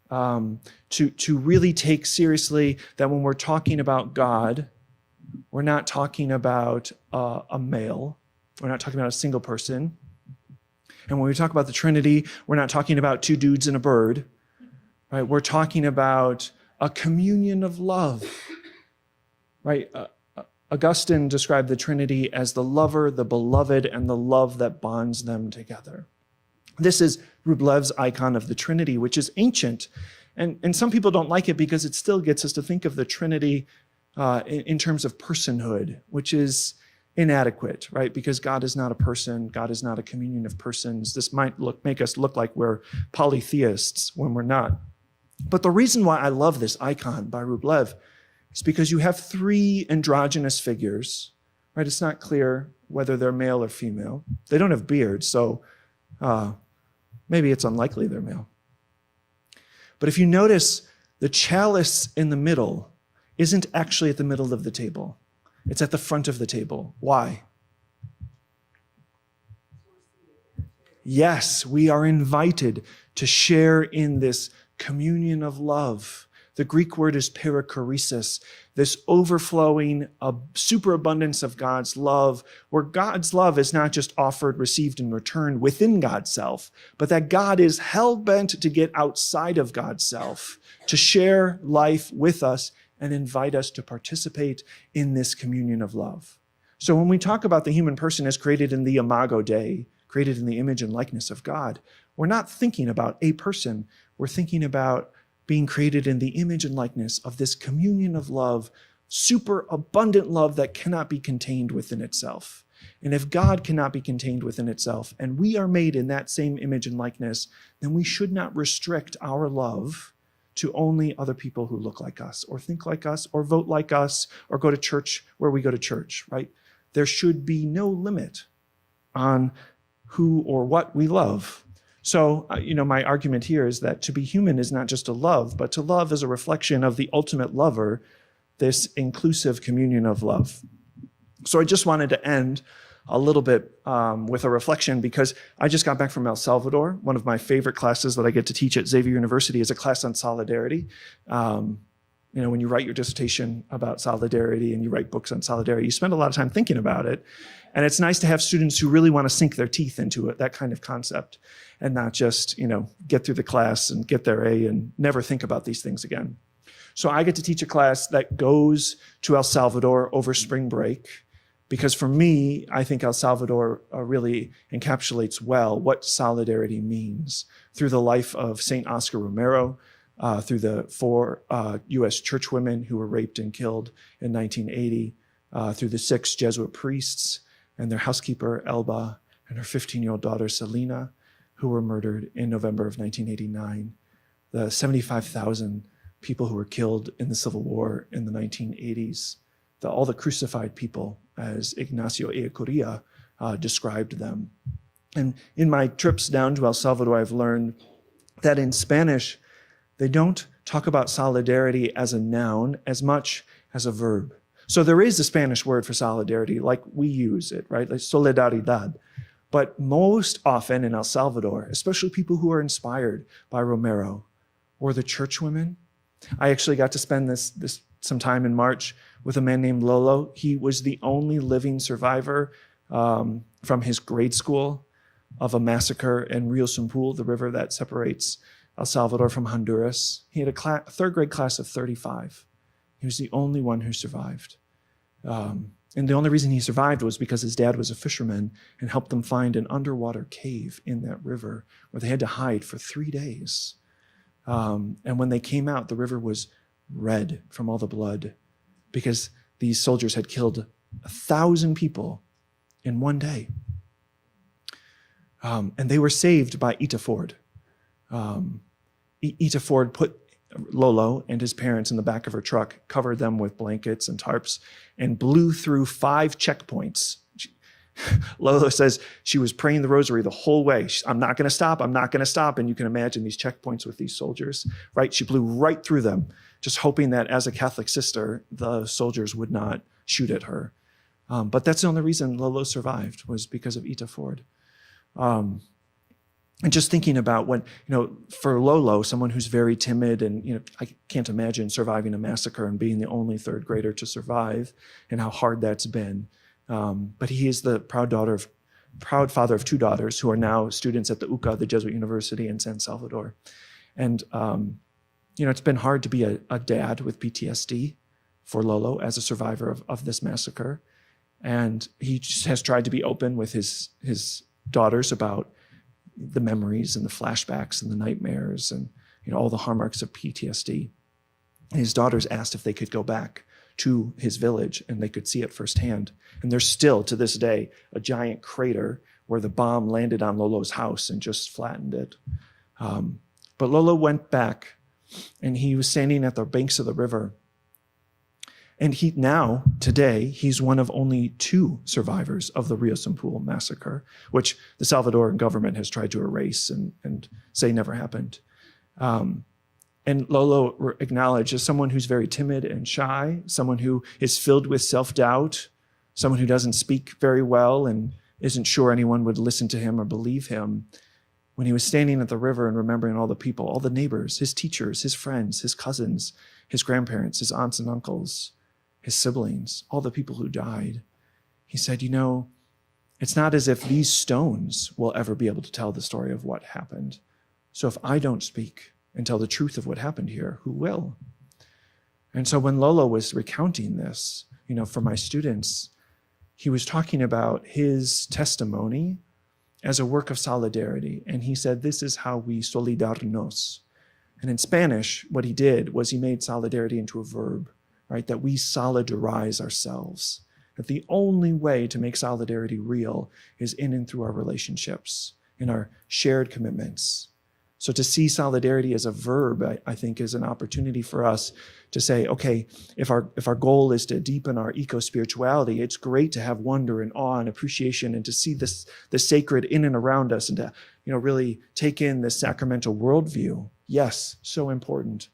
To really take seriously that when we're talking about God, we're not talking about a male, we're not talking about a single person. And when we talk about the Trinity, we're not talking about 2 dudes and a bird, right? We're talking about a communion of love, right? Augustine described the Trinity as the lover, the beloved, and the love that bonds them together. This is Rublev's icon of the Trinity, which is ancient. And some people don't like it because it still gets us to think of the Trinity in terms of personhood, which is inadequate, right? Because God is not a person. God is not a communion of persons. This might make us look like we're polytheists when we're not. But the reason why I love this icon by Rublev is because you have 3 androgynous figures, right? It's not clear whether they're male or female. They don't have beards, so maybe it's unlikely they're male. But if you notice, the chalice in the middle isn't actually at the middle of the table. It's at the front of the table. Why? Yes, we are invited to share in this communion of love. The Greek word is perichoresis, this overflowing superabundance of God's love, where God's love is not just offered, received, and returned within God's self, but that God is hell-bent to get outside of God's self, to share life with us and invite us to participate in this communion of love. So when we talk about the human person as created in the imago Dei, created in the image and likeness of God, we're not thinking about a person. We're thinking about being created in the image and likeness of this communion of love, super abundant love that cannot be contained within itself. And if God cannot be contained within itself, and we are made in that same image and likeness, then we should not restrict our love to only other people who look like us, or think like us, or vote like us, or go to church where we go to church, right? There should be no limit on who or what we love. So, my argument here is that to be human is not just to love, but to love is a reflection of the ultimate lover, this inclusive communion of love. So I just wanted to end a little bit with a reflection, because I just got back from El Salvador. One of my favorite classes that I get to teach at Xavier University is a class on solidarity. When you write your dissertation about solidarity and you write books on solidarity, you spend a lot of time thinking about it. And it's nice to have students who really want to sink their teeth into it, that kind of concept, and not just, get through the class and get their A and never think about these things again. So I get to teach a class that goes to El Salvador over spring break, because for me, I think El Salvador really encapsulates well what solidarity means through the life of St. Oscar Romero, through the 4 U.S. churchwomen who were raped and killed in 1980, through the 6 Jesuit priests and their housekeeper, Elba, and her 15-year-old daughter, Selena, who were murdered in November of 1989, the 75,000 people who were killed in the Civil War in the 1980s, all the crucified people, as Ignacio Ellacuría described them. And in my trips down to El Salvador, I've learned that in Spanish, they don't talk about solidarity as a noun as much as a verb. So there is a Spanish word for solidarity, like we use it, right? Like solidaridad. But most often in El Salvador, especially people who are inspired by Romero or the churchwomen, I actually got to spend this some time in March with a man named Lolo. He was the only living survivor from his grade school of a massacre in Rio Sumpul, the river that separates El Salvador from Honduras. He had a third grade class of 35. He was the only one who survived. And the only reason he survived was because his dad was a fisherman and helped them find an underwater cave in that river where they had to hide for 3 days. And when they came out, the river was red from all the blood because these soldiers had killed 1,000 people in 1 day. And they were saved by Ita Ford. Ita Ford put Lolo and his parents in the back of her truck, covered them with blankets and tarps, and blew through 5 checkpoints. Lolo says she was praying the rosary the whole way. I'm not going to stop. I'm not going to stop. And you can imagine these checkpoints with these soldiers, right? She blew right through them, just hoping that as a Catholic sister, the soldiers would not shoot at her. But that's the only reason Lolo survived, was because of Ita Ford. And just thinking about when, for Lolo, someone who's very timid and, I can't imagine surviving a massacre and being the only third grader to survive and how hard that's been. But he is the proud father of 2 daughters who are now students at the UCA, the Jesuit University in San Salvador. And, it's been hard to be a dad with PTSD for Lolo as a survivor of this massacre. And he just has tried to be open with his daughters about the memories and the flashbacks and the nightmares and, all the hallmarks of PTSD. And his daughters asked if they could go back to his village and they could see it firsthand. And there's still, to this day, a giant crater where the bomb landed on Lolo's house and just flattened it. But Lolo went back and he was standing at the banks of the river. And today, he's one of only 2 survivors of the Rio Pool massacre, which the Salvadoran government has tried to erase and say never happened. And Lolo acknowledged as someone who's very timid and shy, someone who is filled with self-doubt, someone who doesn't speak very well and isn't sure anyone would listen to him or believe him. When he was standing at the river and remembering all the people, all the neighbors, his teachers, his friends, his cousins, his grandparents, his aunts and uncles, his siblings, all the people who died, he said, it's not as if these stones will ever be able to tell the story of what happened. So if I don't speak and tell the truth of what happened here, who will? And so when Lolo was recounting this, for my students, he was talking about his testimony as a work of solidarity. And he said, this is how we solidarnos. And in Spanish, what he did was he made solidarity into a verb, right? That we solidarize ourselves. That the only way to make solidarity real is in and through our relationships, in our shared commitments. So to see solidarity as a verb, I think, is an opportunity for us to say, okay, if our goal is to deepen our eco-spirituality, it's great to have wonder and awe and appreciation and to see the sacred in and around us and to really take in this sacramental worldview. Yes, so important.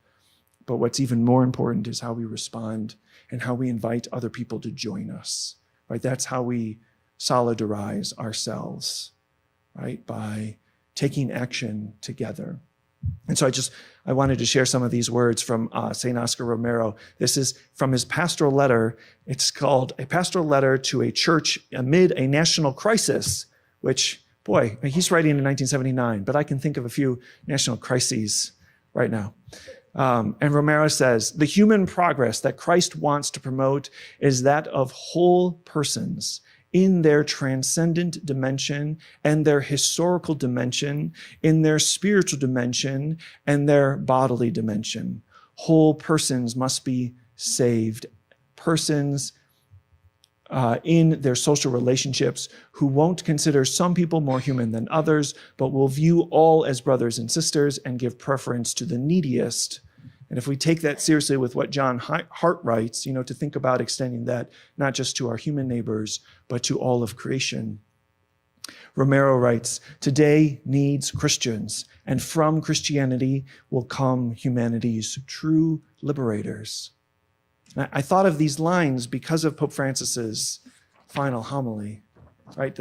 But what's even more important is how we respond and how we invite other people to join us, right? That's how we solidarize ourselves, right? By taking action together. And so I wanted to share some of these words from St. Oscar Romero. This is from his pastoral letter. It's called A Pastoral Letter to a Church Amid a National Crisis, which, boy, he's writing in 1979, but I can think of a few national crises right now. And Romero says, the human progress that Christ wants to promote is that of whole persons in their transcendent dimension and their historical dimension, in their spiritual dimension and their bodily dimension. Whole persons must be saved. Persons in their social relationships who won't consider some people more human than others, but will view all as brothers and sisters and give preference to the neediest. And if we take that seriously with what John Hart writes, to think about extending that not just to our human neighbors, but to all of creation. Romero writes, today needs Christians, and from Christianity will come humanity's true liberators. And I thought of these lines because of Pope Francis's final homily, right?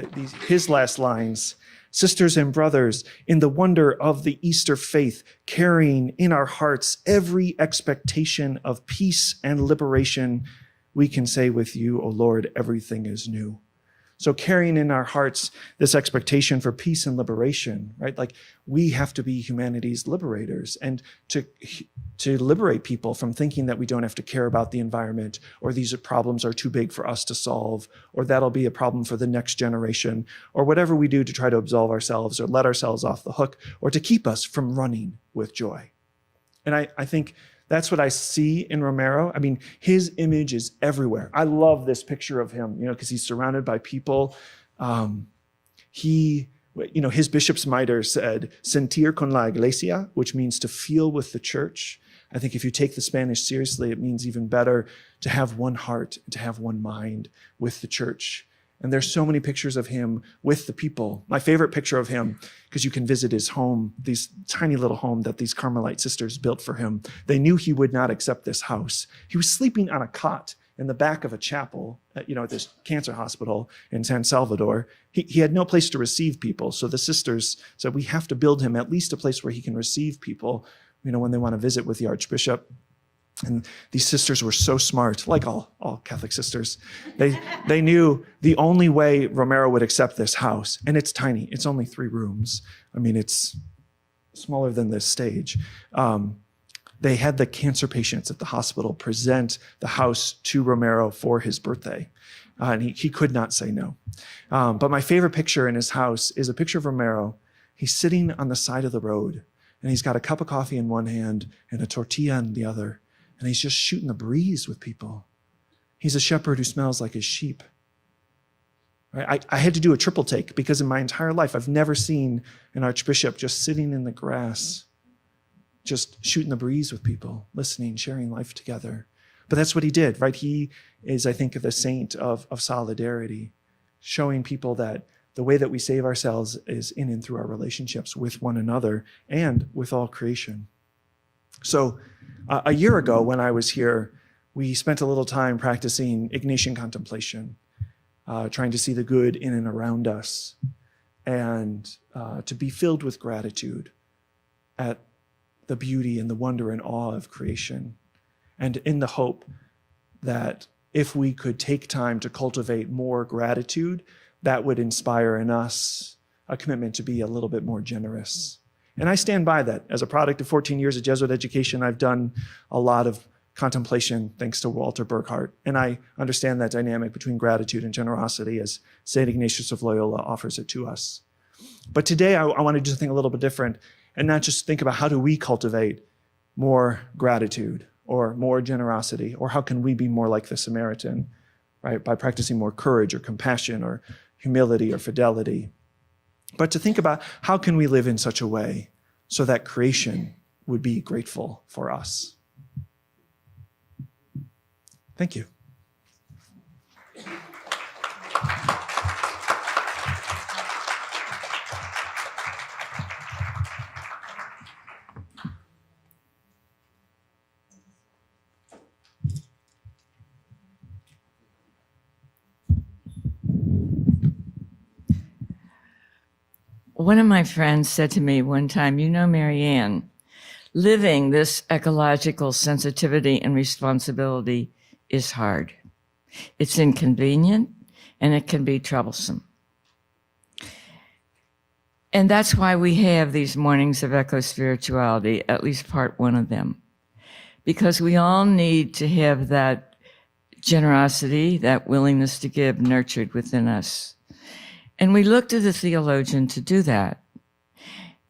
His last lines. Sisters and brothers, in the wonder of the Easter faith, carrying in our hearts every expectation of peace and liberation, we can say with you, O Lord, everything is new. So carrying in our hearts this expectation for peace and liberation, right? Like we have to be humanity's liberators and to liberate people from thinking that we don't have to care about the environment or these problems are too big for us to solve or that'll be a problem for the next generation or whatever we do to try to absolve ourselves or let ourselves off the hook or to keep us from running with joy. And I think that's what I see in Romero. I mean, his image is everywhere. I love this picture of him, because he's surrounded by people. His bishop's mitre said, sentir con la iglesia, which means to feel with the church. I think if you take the Spanish seriously, it means even better to have one heart, to have one mind with the church. And there's so many pictures of him with the people. My favorite picture of him, because you can visit his home, this tiny little home that these Carmelite sisters built for him. They knew he would not accept this house. He was sleeping on a cot in the back of a chapel, at this cancer hospital in San Salvador. He had no place to receive people. So the sisters said, we have to build him at least a place where he can receive people, when they want to visit with the Archbishop. And these sisters were so smart, like all Catholic sisters. They knew the only way Romero would accept this house, and it's tiny. It's only 3 rooms. I mean, it's smaller than this stage. They had the cancer patients at the hospital present the house to Romero for his birthday. And he could not say no. But my favorite picture in his house is a picture of Romero. He's sitting on the side of the road, and he's got a cup of coffee in one hand and a tortilla in the other. And he's just shooting the breeze with people. He's a shepherd who smells like his sheep. Right? I had to do a triple take because in my entire life, I've never seen an archbishop just sitting in the grass, just shooting the breeze with people, listening, sharing life together. But that's what he did, right? He is, I think, the saint of solidarity, showing people that the way that we save ourselves is in and through our relationships with one another and with all creation. So a year ago when I was here, we spent a little time practicing Ignatian contemplation, trying to see the good in and around us, and to be filled with gratitude at the beauty and the wonder and awe of creation, and in the hope that if we could take time to cultivate more gratitude, that would inspire in us a commitment to be a little bit more generous. And I stand by that. As a product of 14 years of Jesuit education, I've done a lot of contemplation thanks to Walter Burkhardt. And I understand that dynamic between gratitude and generosity as St. Ignatius of Loyola offers it to us. But today I want to do something a little bit different and not just think about how do we cultivate more gratitude or more generosity, or how can we be more like the Samaritan, right? By practicing more courage or compassion or humility or fidelity. But to think about how can we live in such a way so that creation would be grateful for us. Thank you. One of my friends said to me one time, you know, Marianne, living this ecological sensitivity and responsibility is hard. It's inconvenient and it can be troublesome. And that's why we have these mornings of eco-spirituality, at least part one of them, because we all need to have that generosity, that willingness to give nurtured within us. And we look to the theologian to do that.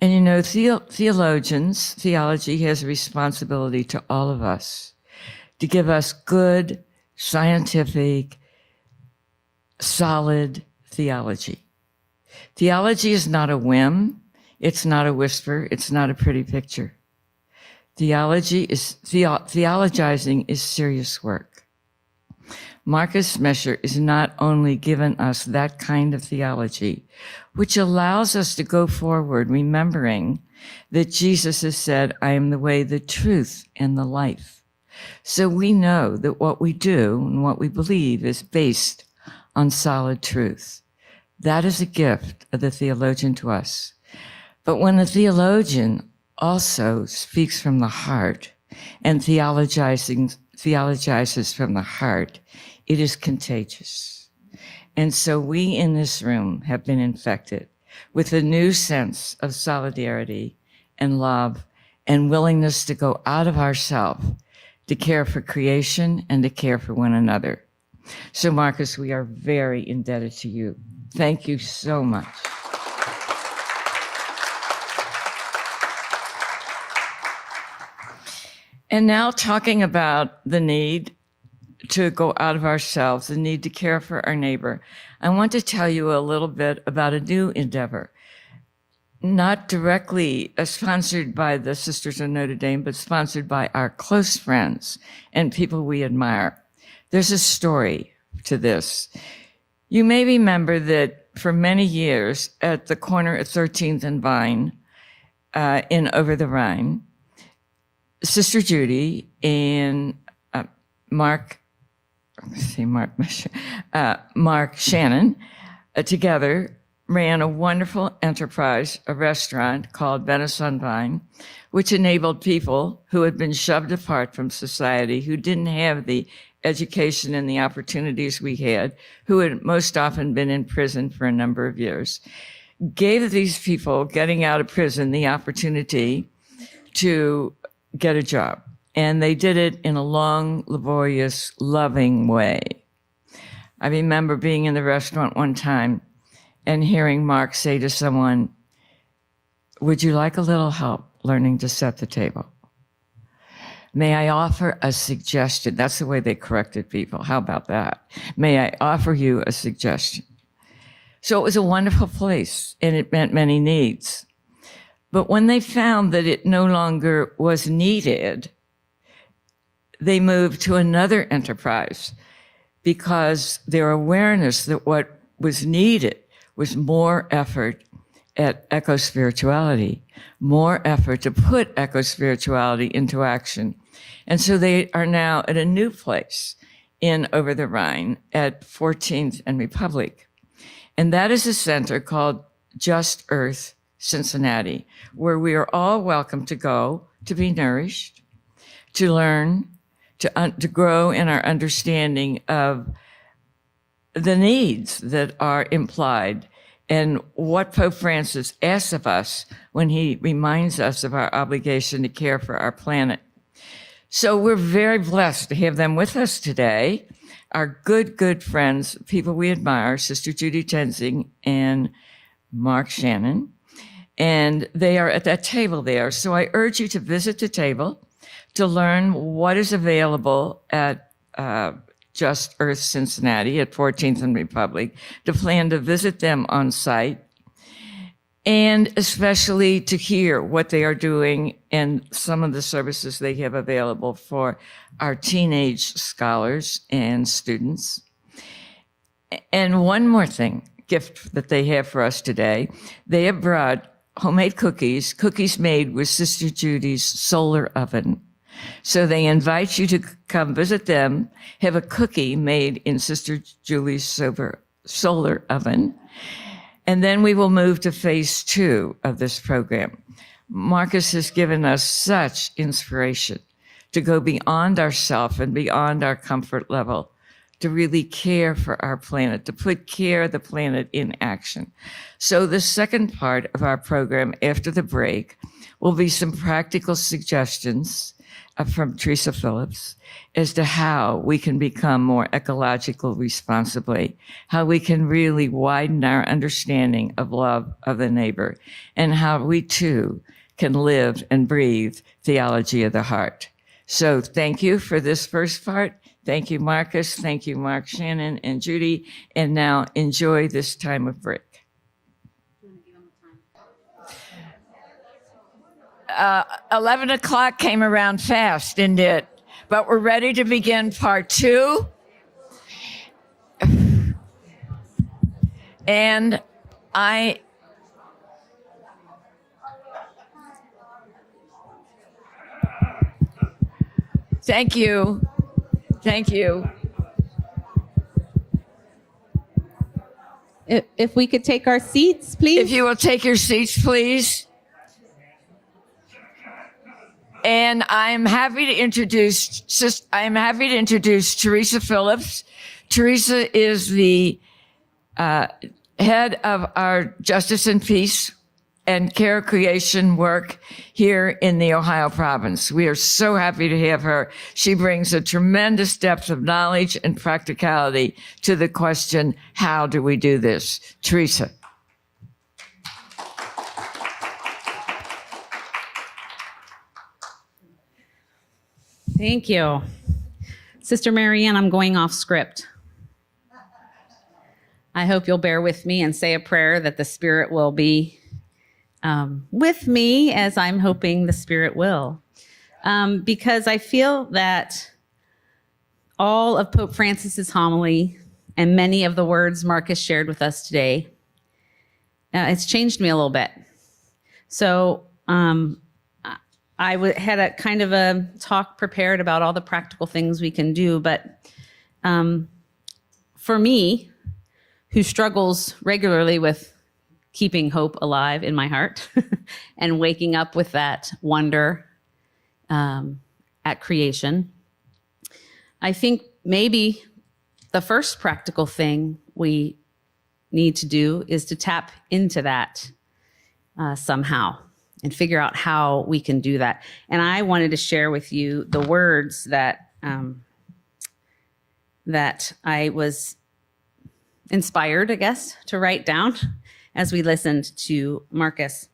And you know, theology has a responsibility to all of us to give us good, scientific, solid theology. Theology is not a whim. It's not a whisper. It's not a pretty picture. Theologizing is serious work. Marcus Mescher is not only given us that kind of theology, which allows us to go forward remembering that Jesus has said, I am the way, the truth, and the life. So we know that what we do and what we believe is based on solid truth. That is a gift of the theologian to us. But when the theologian also speaks from the heart and theologizes from the heart, it is contagious. And so we in this room have been infected with a new sense of solidarity and love and willingness to go out of ourselves to care for creation and to care for one another. So Marcus, we are very indebted to you. Thank you so much. And now talking about the need to go out of ourselves, the need to care for our neighbor, I want to tell you a little bit about a new endeavor, not directly sponsored by the Sisters of Notre Dame, but sponsored by our close friends and people we admire. There's a story to this. You may remember that for many years at the corner of 13th and Vine in Over the Rhine, Sister Judy and Mark Shannon together ran a wonderful enterprise, a restaurant called Venice on Vine, which enabled people who had been shoved apart from society, who didn't have the education and the opportunities we had, who had most often been in prison for a number of years, gave these people getting out of prison the opportunity to get a job. And they did it in a long, laborious, loving way. I remember being in the restaurant one time and hearing Mark say to someone, would you like a little help learning to set the table? May I offer a suggestion? That's the way they corrected people. How about that? May I offer you a suggestion? So it was a wonderful place, and it met many needs. But when they found that it no longer was needed, they moved to another enterprise because their awareness that what was needed was more effort at eco-spirituality, more effort to put eco-spirituality into action. And so they are now at a new place in Over the Rhine at 14th and Republic. And that is a center called Just Earth Cincinnati, where we are all welcome to go to be nourished, to learn, to grow in our understanding of the needs that are implied and what Pope Francis asks of us when he reminds us of our obligation to care for our planet. So we're very blessed to have them with us today. Our good friends, people we admire, Sister Judy Tenzing and Mark Shannon. And they are at that table there. So I urge you to visit the table to learn what is available at Just Earth Cincinnati at 14th and Republic, to plan to visit them on site, and especially to hear what they are doing and some of the services they have available for our teenage scholars and students. And one more thing, gift that they have for us today, they have brought homemade cookies made with Sister Judy's solar oven. So they invite you to come visit them, have a cookie made in Sister Julie's solar oven, and then we will move to phase 2 of this program. Marcus has given us such inspiration to go beyond ourself and beyond our comfort level, to really care for our planet, to put care of the planet in action. So the second part of our program after the break will be some practical suggestions from Teresa Phillips as to how we can become more ecological responsibly, how we can really widen our understanding of love of the neighbor, and how we too can live and breathe theology of the heart. So thank you for this first part. Thank you, Marcus. Thank you, Mark, Shannon, and Judy. And now enjoy this time of break. 11 o'clock came around fast, didn't it? But we're ready to begin part 2. And thank you. Thank you. If we could take our seats, please. If you will take your seats, please. And I'm happy to introduce Teresa Phillips. Teresa is the head of our Justice and Peace and Care Creation work here in the Ohio province. We are so happy to have her. She brings a tremendous depth of knowledge and practicality to the question, how do we do this? Teresa. Thank you. Sister Marianne, I'm going off script. I hope you'll bear with me and say a prayer that the Spirit will be with me, as I'm hoping the Spirit will. Because I feel that all of Pope Francis's homily and many of the words Marcus shared with us today, it's changed me a little bit. So I had a kind of a talk prepared about all the practical things we can do, but for me, who struggles regularly with keeping hope alive in my heart and waking up with that wonder at creation, I think maybe the first practical thing we need to do is to tap into that somehow and figure out how we can do that. And I wanted to share with you the words that that I was inspired, I guess, to write down as we listened to Marcus.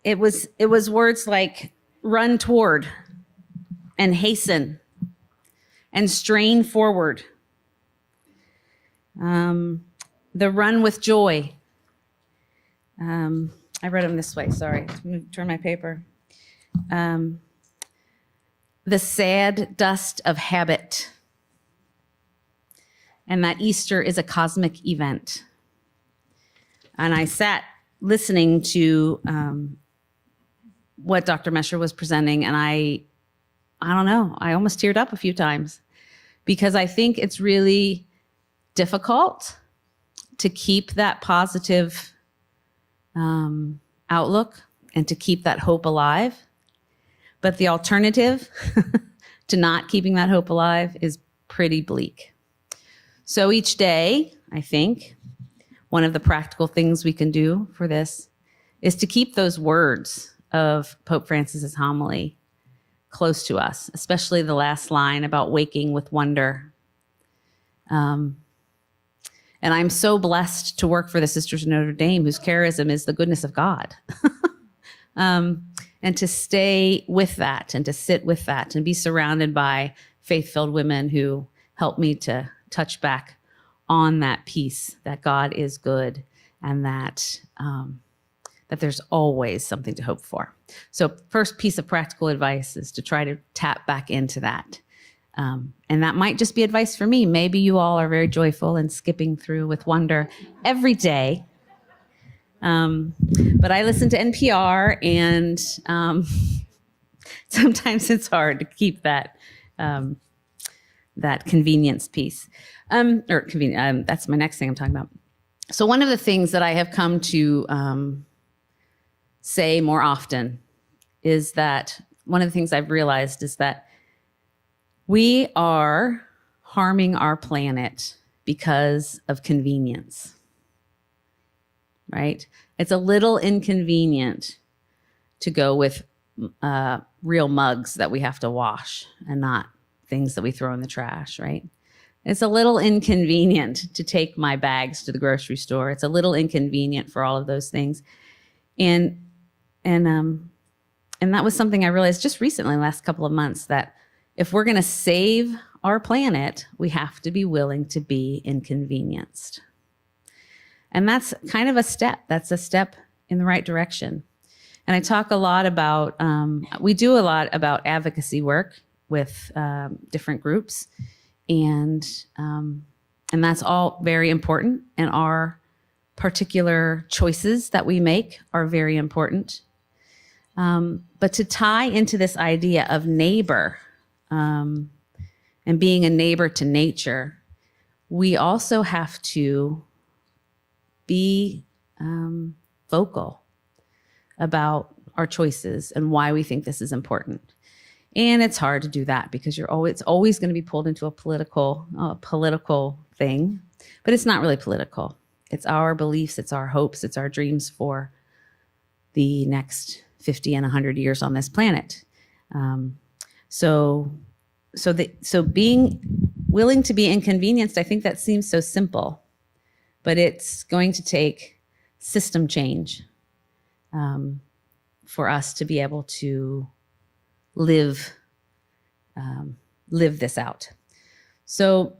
It was words like run toward and hasten and strain forward. The run with joy. I read them this way, sorry. Turn my paper. the sad dust of habit, and that Easter is a cosmic event. And I sat listening to what Dr. Mescher was presenting, and I don't know, I almost teared up a few times because I think it's really difficult to keep that positive outlook and to keep that hope alive. But the alternative to not keeping that hope alive is pretty bleak. So each day, I think, one of the practical things we can do for this is to keep those words of Pope Francis's homily close to us, especially the last line about waking with wonder. And I'm so blessed to work for the Sisters of Notre Dame, whose charism is the goodness of God. And to stay with that and to sit with that and be surrounded by faith-filled women who help me to touch back on that peace, that God is good and that that there's always something to hope for. So first piece of practical advice is to try to tap back into that. And that might just be advice for me. Maybe you all are very joyful and skipping through with wonder every day. But I listen to NPR, and sometimes it's hard to keep that that convenience piece. That's my next thing I'm talking about. So one of the things that I have come to say more often is that one of the things I've realized is that we are harming our planet because of convenience, right? It's a little inconvenient to go with real mugs that we have to wash and not things that we throw in the trash, right? It's a little inconvenient to take my bags to the grocery store. It's a little inconvenient for all of those things. And that was something I realized just recently, in the last couple of months, that if we're going to save our planet, we have to be willing to be inconvenienced. And that's kind of a step. That's a step in the right direction. And I talk a lot about, we do a lot about advocacy work with different groups. And that's all very important. And our particular choices that we make are very important. But to tie into this idea of neighbor and being a neighbor to nature, we also have to be vocal about our choices and why we think this is important. And it's hard to do that because it's always going to be pulled into a political thing, but it's not really political. It's our beliefs, it's our hopes, it's our dreams for the next 50 and 100 years on this planet. So being willing to be inconvenienced, I think that seems so simple, but it's going to take system change for us to be able to live this out. So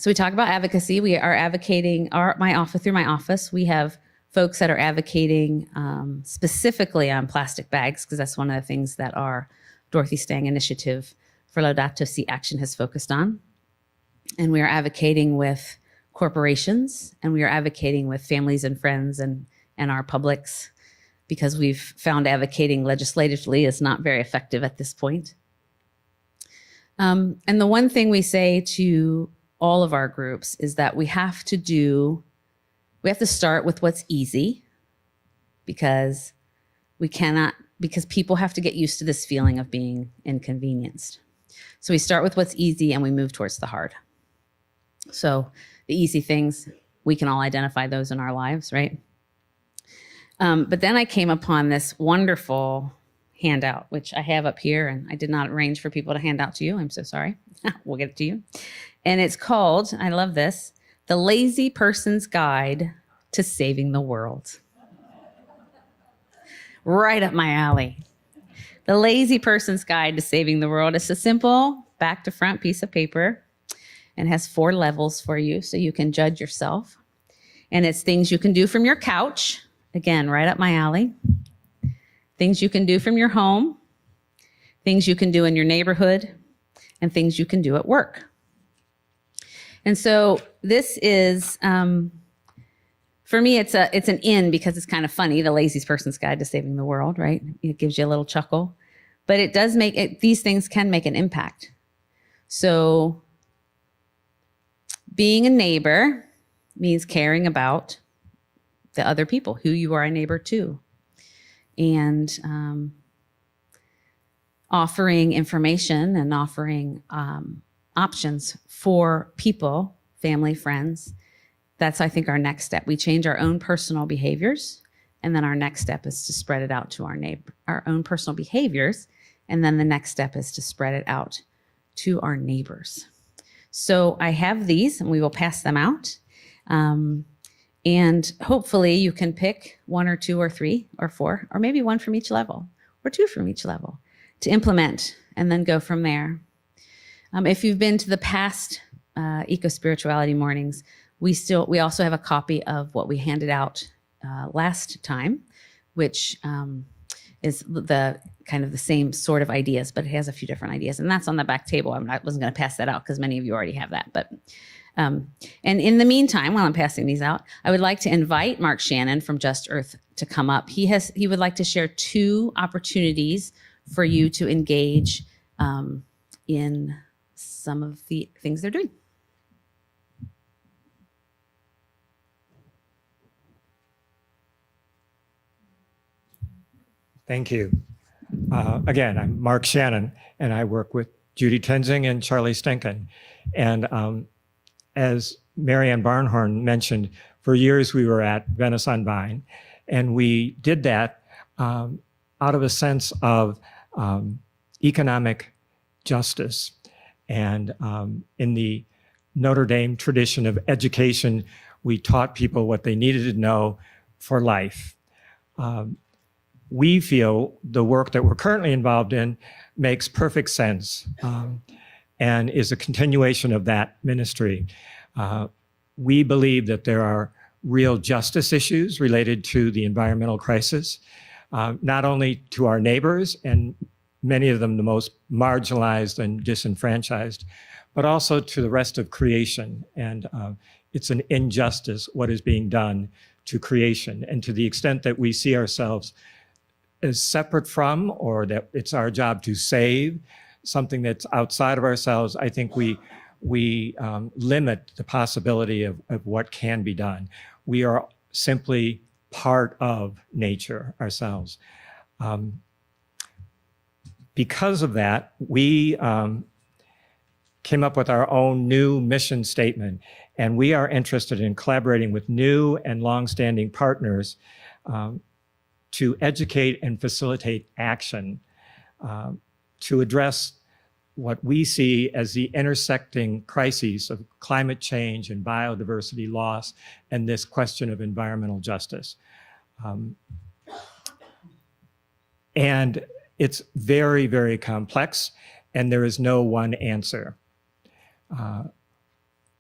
we talk about advocacy. We are advocating through my office. We have folks that are advocating specifically on plastic bags, because that's one of the things that our Dorothy Stang initiative for Laudato Si Action has focused on. And we are advocating with corporations, and we are advocating with families and friends and our publics, because we've found advocating legislatively is not very effective at this point. And the one thing we say to all of our groups is that we have to start with what's easy, because people have to get used to this feeling of being inconvenienced. So we start with what's easy and we move towards the hard. So the easy things, we can all identify those in our lives, right? But then I came upon this wonderful handout, which I have up here, and I did not arrange for people to hand out to you. I'm so sorry. We'll get it to you. And it's called, I love this, The Lazy Person's Guide to Saving the World. Right up my alley. The Lazy Person's Guide to Saving the World. It's a simple back to front piece of paper and has 4 levels for you so you can judge yourself. And it's things you can do from your couch. Again, right up my alley. Things you can do from your home. things you can do in your neighborhood, and things you can do at work. And so this is, for me, it's an in because it's kind of funny, The Lazy Person's Guide to Saving the World, right? It gives you a little chuckle, but it does make it, these things can make an impact. So being a neighbor means caring about the other people, who you are a neighbor to, and offering information and offering options for people, family, friends. That's, I think, our next step. We change our own personal behaviors, and then our next step is to spread it out to our neighbor, our own personal behaviors, and then the next step is to spread it out to our neighbors. So I have these, and we will pass them out. And hopefully you can pick 1 or 2 or 3 or 4, or maybe 1 from each level, or 2 from each level to implement, and then go from there. If you've been to the past eco-spirituality mornings, we also have a copy of what we handed out last time, which is the kind of the same sort of ideas, but it has a few different ideas, and that's on the back table. I wasn't going to pass that out because many of you already have that, but and in the meantime, while I'm passing these out, I would like to invite Mark Shannon from Just Earth to come up. He would like to share 2 opportunities for you to engage in some of the things they're doing. Thank you. Again, I'm Mark Shannon, and I work with Judy Tenzing and Charlie Stinkin. And as Marianne Barnhorn mentioned, for years we were at Venice on Vine, and we did that out of a sense of economic justice. And in the Notre Dame tradition of education, we taught people what they needed to know for life. We feel the work that we're currently involved in makes perfect sense and is a continuation of that ministry. We believe that there are real justice issues related to the environmental crisis, not only to our neighbors, and many of them the most marginalized and disenfranchised, but also to the rest of creation. And it's an injustice what is being done to creation. And to the extent that we see ourselves as separate from, or that it's our job to save something that's outside of ourselves, I think we limit the possibility of what can be done. We are simply part of nature ourselves. Because of that, we came up with our own new mission statement, and we are interested in collaborating with new and longstanding partners to educate and facilitate action to address what we see as the intersecting crises of climate change and biodiversity loss and this question of environmental justice. And it's very, very complex, and there is no one answer.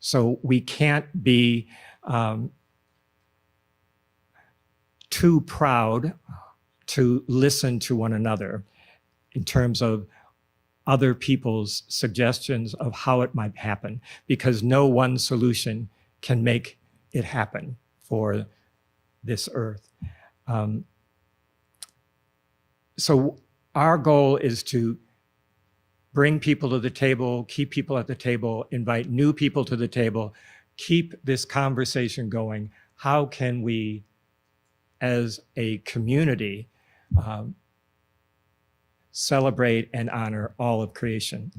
So we can't be too proud to listen to one another in terms of other people's suggestions of how it might happen, because no one solution can make it happen for this earth. So our goal is to bring people to the table, keep people at the table, invite new people to the table, keep this conversation going. How can we, as a community, celebrate and honor all of creation?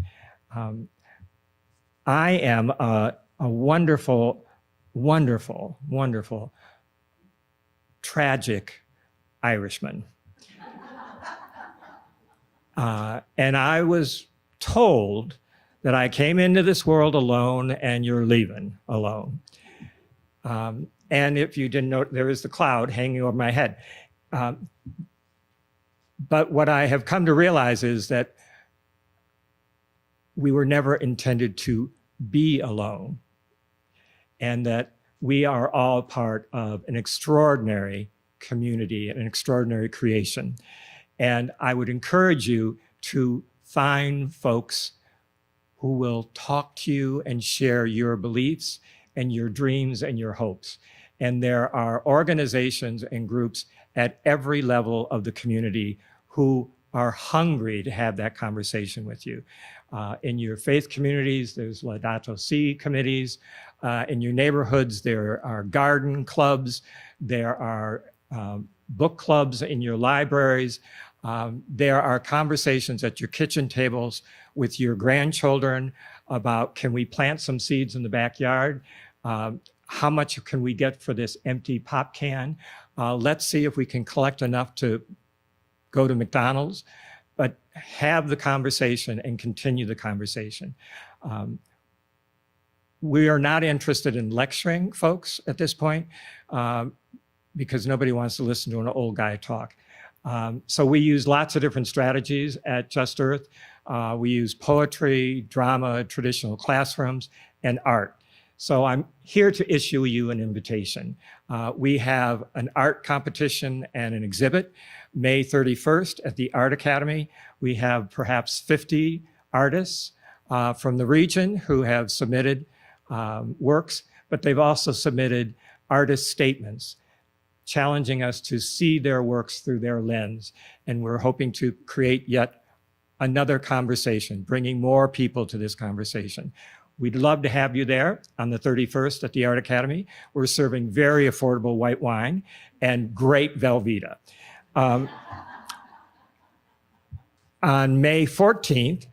I am a wonderful, wonderful, wonderful, tragic Irishman. And I was told that I came into this world alone and you're leaving alone. And if you didn't know, there is the cloud hanging over my head. But what I have come to realize is that we were never intended to be alone, and that we are all part of an extraordinary community and an extraordinary creation. And I would encourage you to find folks who will talk to you and share your beliefs and your dreams and your hopes. And there are organizations and groups at every level of the community who are hungry to have that conversation with you. In your faith communities, there's Laudato Si committees. In your neighborhoods, there are garden clubs. There are book clubs in your libraries. There are conversations at your kitchen tables with your grandchildren about, can we plant some seeds in the backyard? How much can we get for this empty pop can? Let's see if we can collect enough to go to McDonald's, but have the conversation and continue the conversation. We are not interested in lecturing folks at this point because nobody wants to listen to an old guy talk. So we use lots of different strategies at Just Earth. We use poetry, drama, traditional classrooms, and art. So I'm here to issue you an invitation. We have an art competition and an exhibit May 31st at the Art Academy. We have perhaps 50 artists from the region who have submitted works, but they've also submitted artist statements challenging us to see their works through their lens. And we're hoping to create yet another conversation, bringing more people to this conversation. We'd love to have you there on the 31st at the Art Academy. We're serving very affordable white wine and great Velveeta. On May 14th,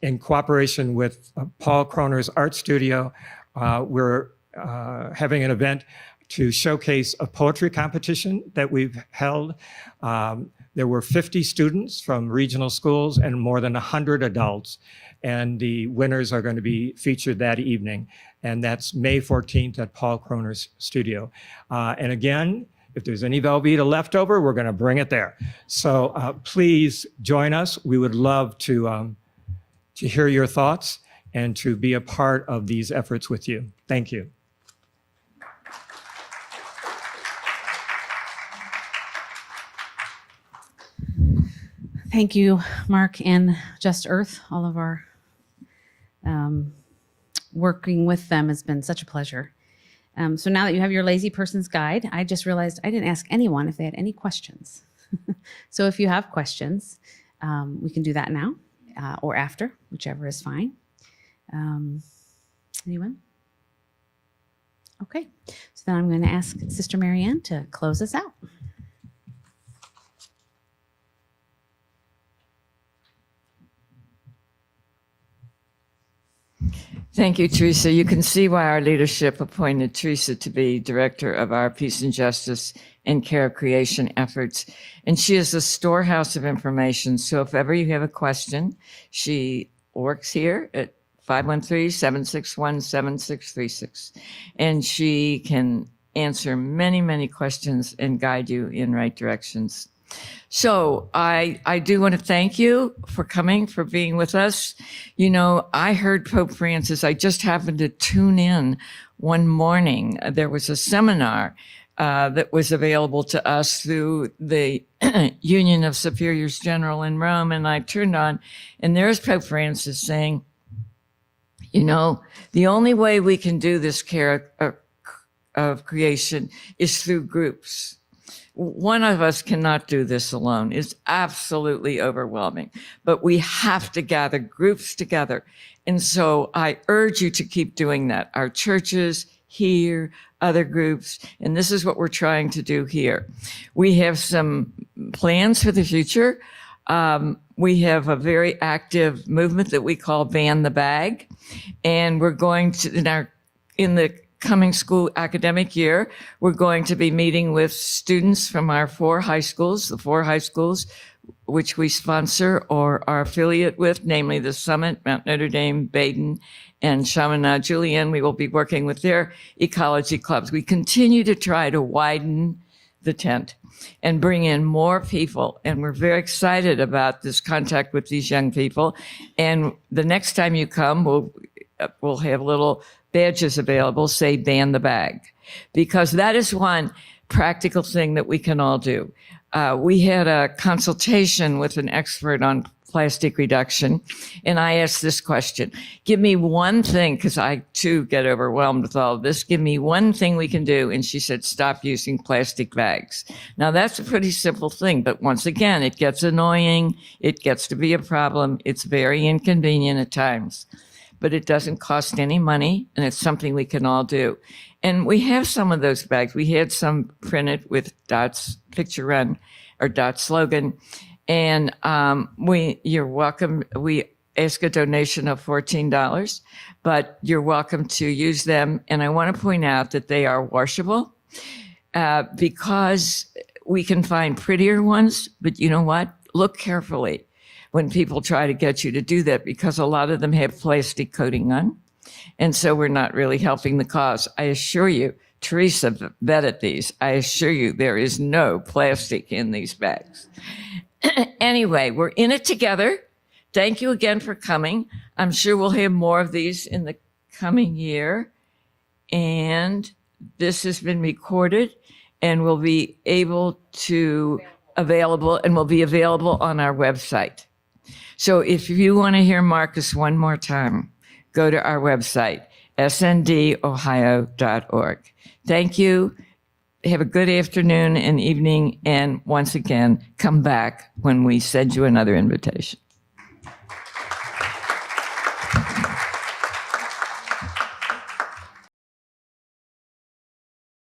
in cooperation with Paul Kroner's Art Studio, we're having an event to showcase a poetry competition that we've held. There were 50 students from regional schools and more than 100 adults. And the winners are going to be featured that evening. And that's May 14th at Paul Kroner's studio. And again, if there's any Velveeta left over, we're going to bring it there. So please join us. We would love to hear your thoughts and to be a part of these efforts with you. Thank you. Thank you, Mark and Just Earth. All of our working with them has been such a pleasure. So now that you have your lazy person's guide, I just realized I didn't ask anyone if they had any questions. So if you have questions, we can do that now or after, whichever is fine. Anyone? Okay, so then I'm going to ask Sister Marianne to close us out. Thank you, Teresa. You can see why our leadership appointed Teresa to be director of our Peace and Justice and Care of Creation efforts. And she is a storehouse of information. So if ever you have a question, she works here at 513-761-7636. And she can answer many, many questions and guide you in right directions. So I do want to thank you for coming, for being with us. You know, I heard Pope Francis. I just happened to tune in one morning. There was a seminar that was available to us through the Union of Superiors General in Rome. And I turned on, and there's Pope Francis saying, you know, the only way we can do this care of creation is through groups. One of us cannot do this alone. It's absolutely overwhelming, but we have to gather groups together. And so I urge you to keep doing that. Our churches here, other groups, and this is what we're trying to do here. We have some plans for the future. We have a very active movement that we call Ban the Bag. And we're going to, in the coming school academic year, we're going to be meeting with students from our the four high schools, which we sponsor or are affiliate with, namely the Summit, Mount Notre Dame, Baden, and Chaminade-Julienne. We will be working with their ecology clubs. We continue to try to widen the tent and bring in more people. And we're very excited about this contact with these young people. And the next time you come, we'll have little badges available, say Ban the Bag, because that is one practical thing that we can all do. We had a consultation with an expert on plastic reduction. And I asked this question, give me one thing, because I too get overwhelmed with all of this. Give me one thing we can do. And she said, stop using plastic bags. Now that's a pretty simple thing, but once again, it gets annoying. It gets to be a problem. It's very inconvenient at times, but it doesn't cost any money. And it's something we can all do. And we have some of those bags. We had some printed with Dot's picture run or Dot's slogan. And you're welcome. We ask a donation of $14, but you're welcome to use them. And I want to point out that they are washable because we can find prettier ones. But you know what? Look carefully when people try to get you to do that, because a lot of them have plastic coating on. And so we're not really helping the cause. I assure you, Teresa vetted these. I assure you there is no plastic in these bags. Anyway, we're in it together. Thank you again for coming. I'm sure we'll have more of these in the coming year. And this has been recorded and will be able to available on our website. So if you want to hear Marcus one more time, go to our website, sndohio.org. Thank you. Have a good afternoon and evening. And once again, come back when we send you another invitation.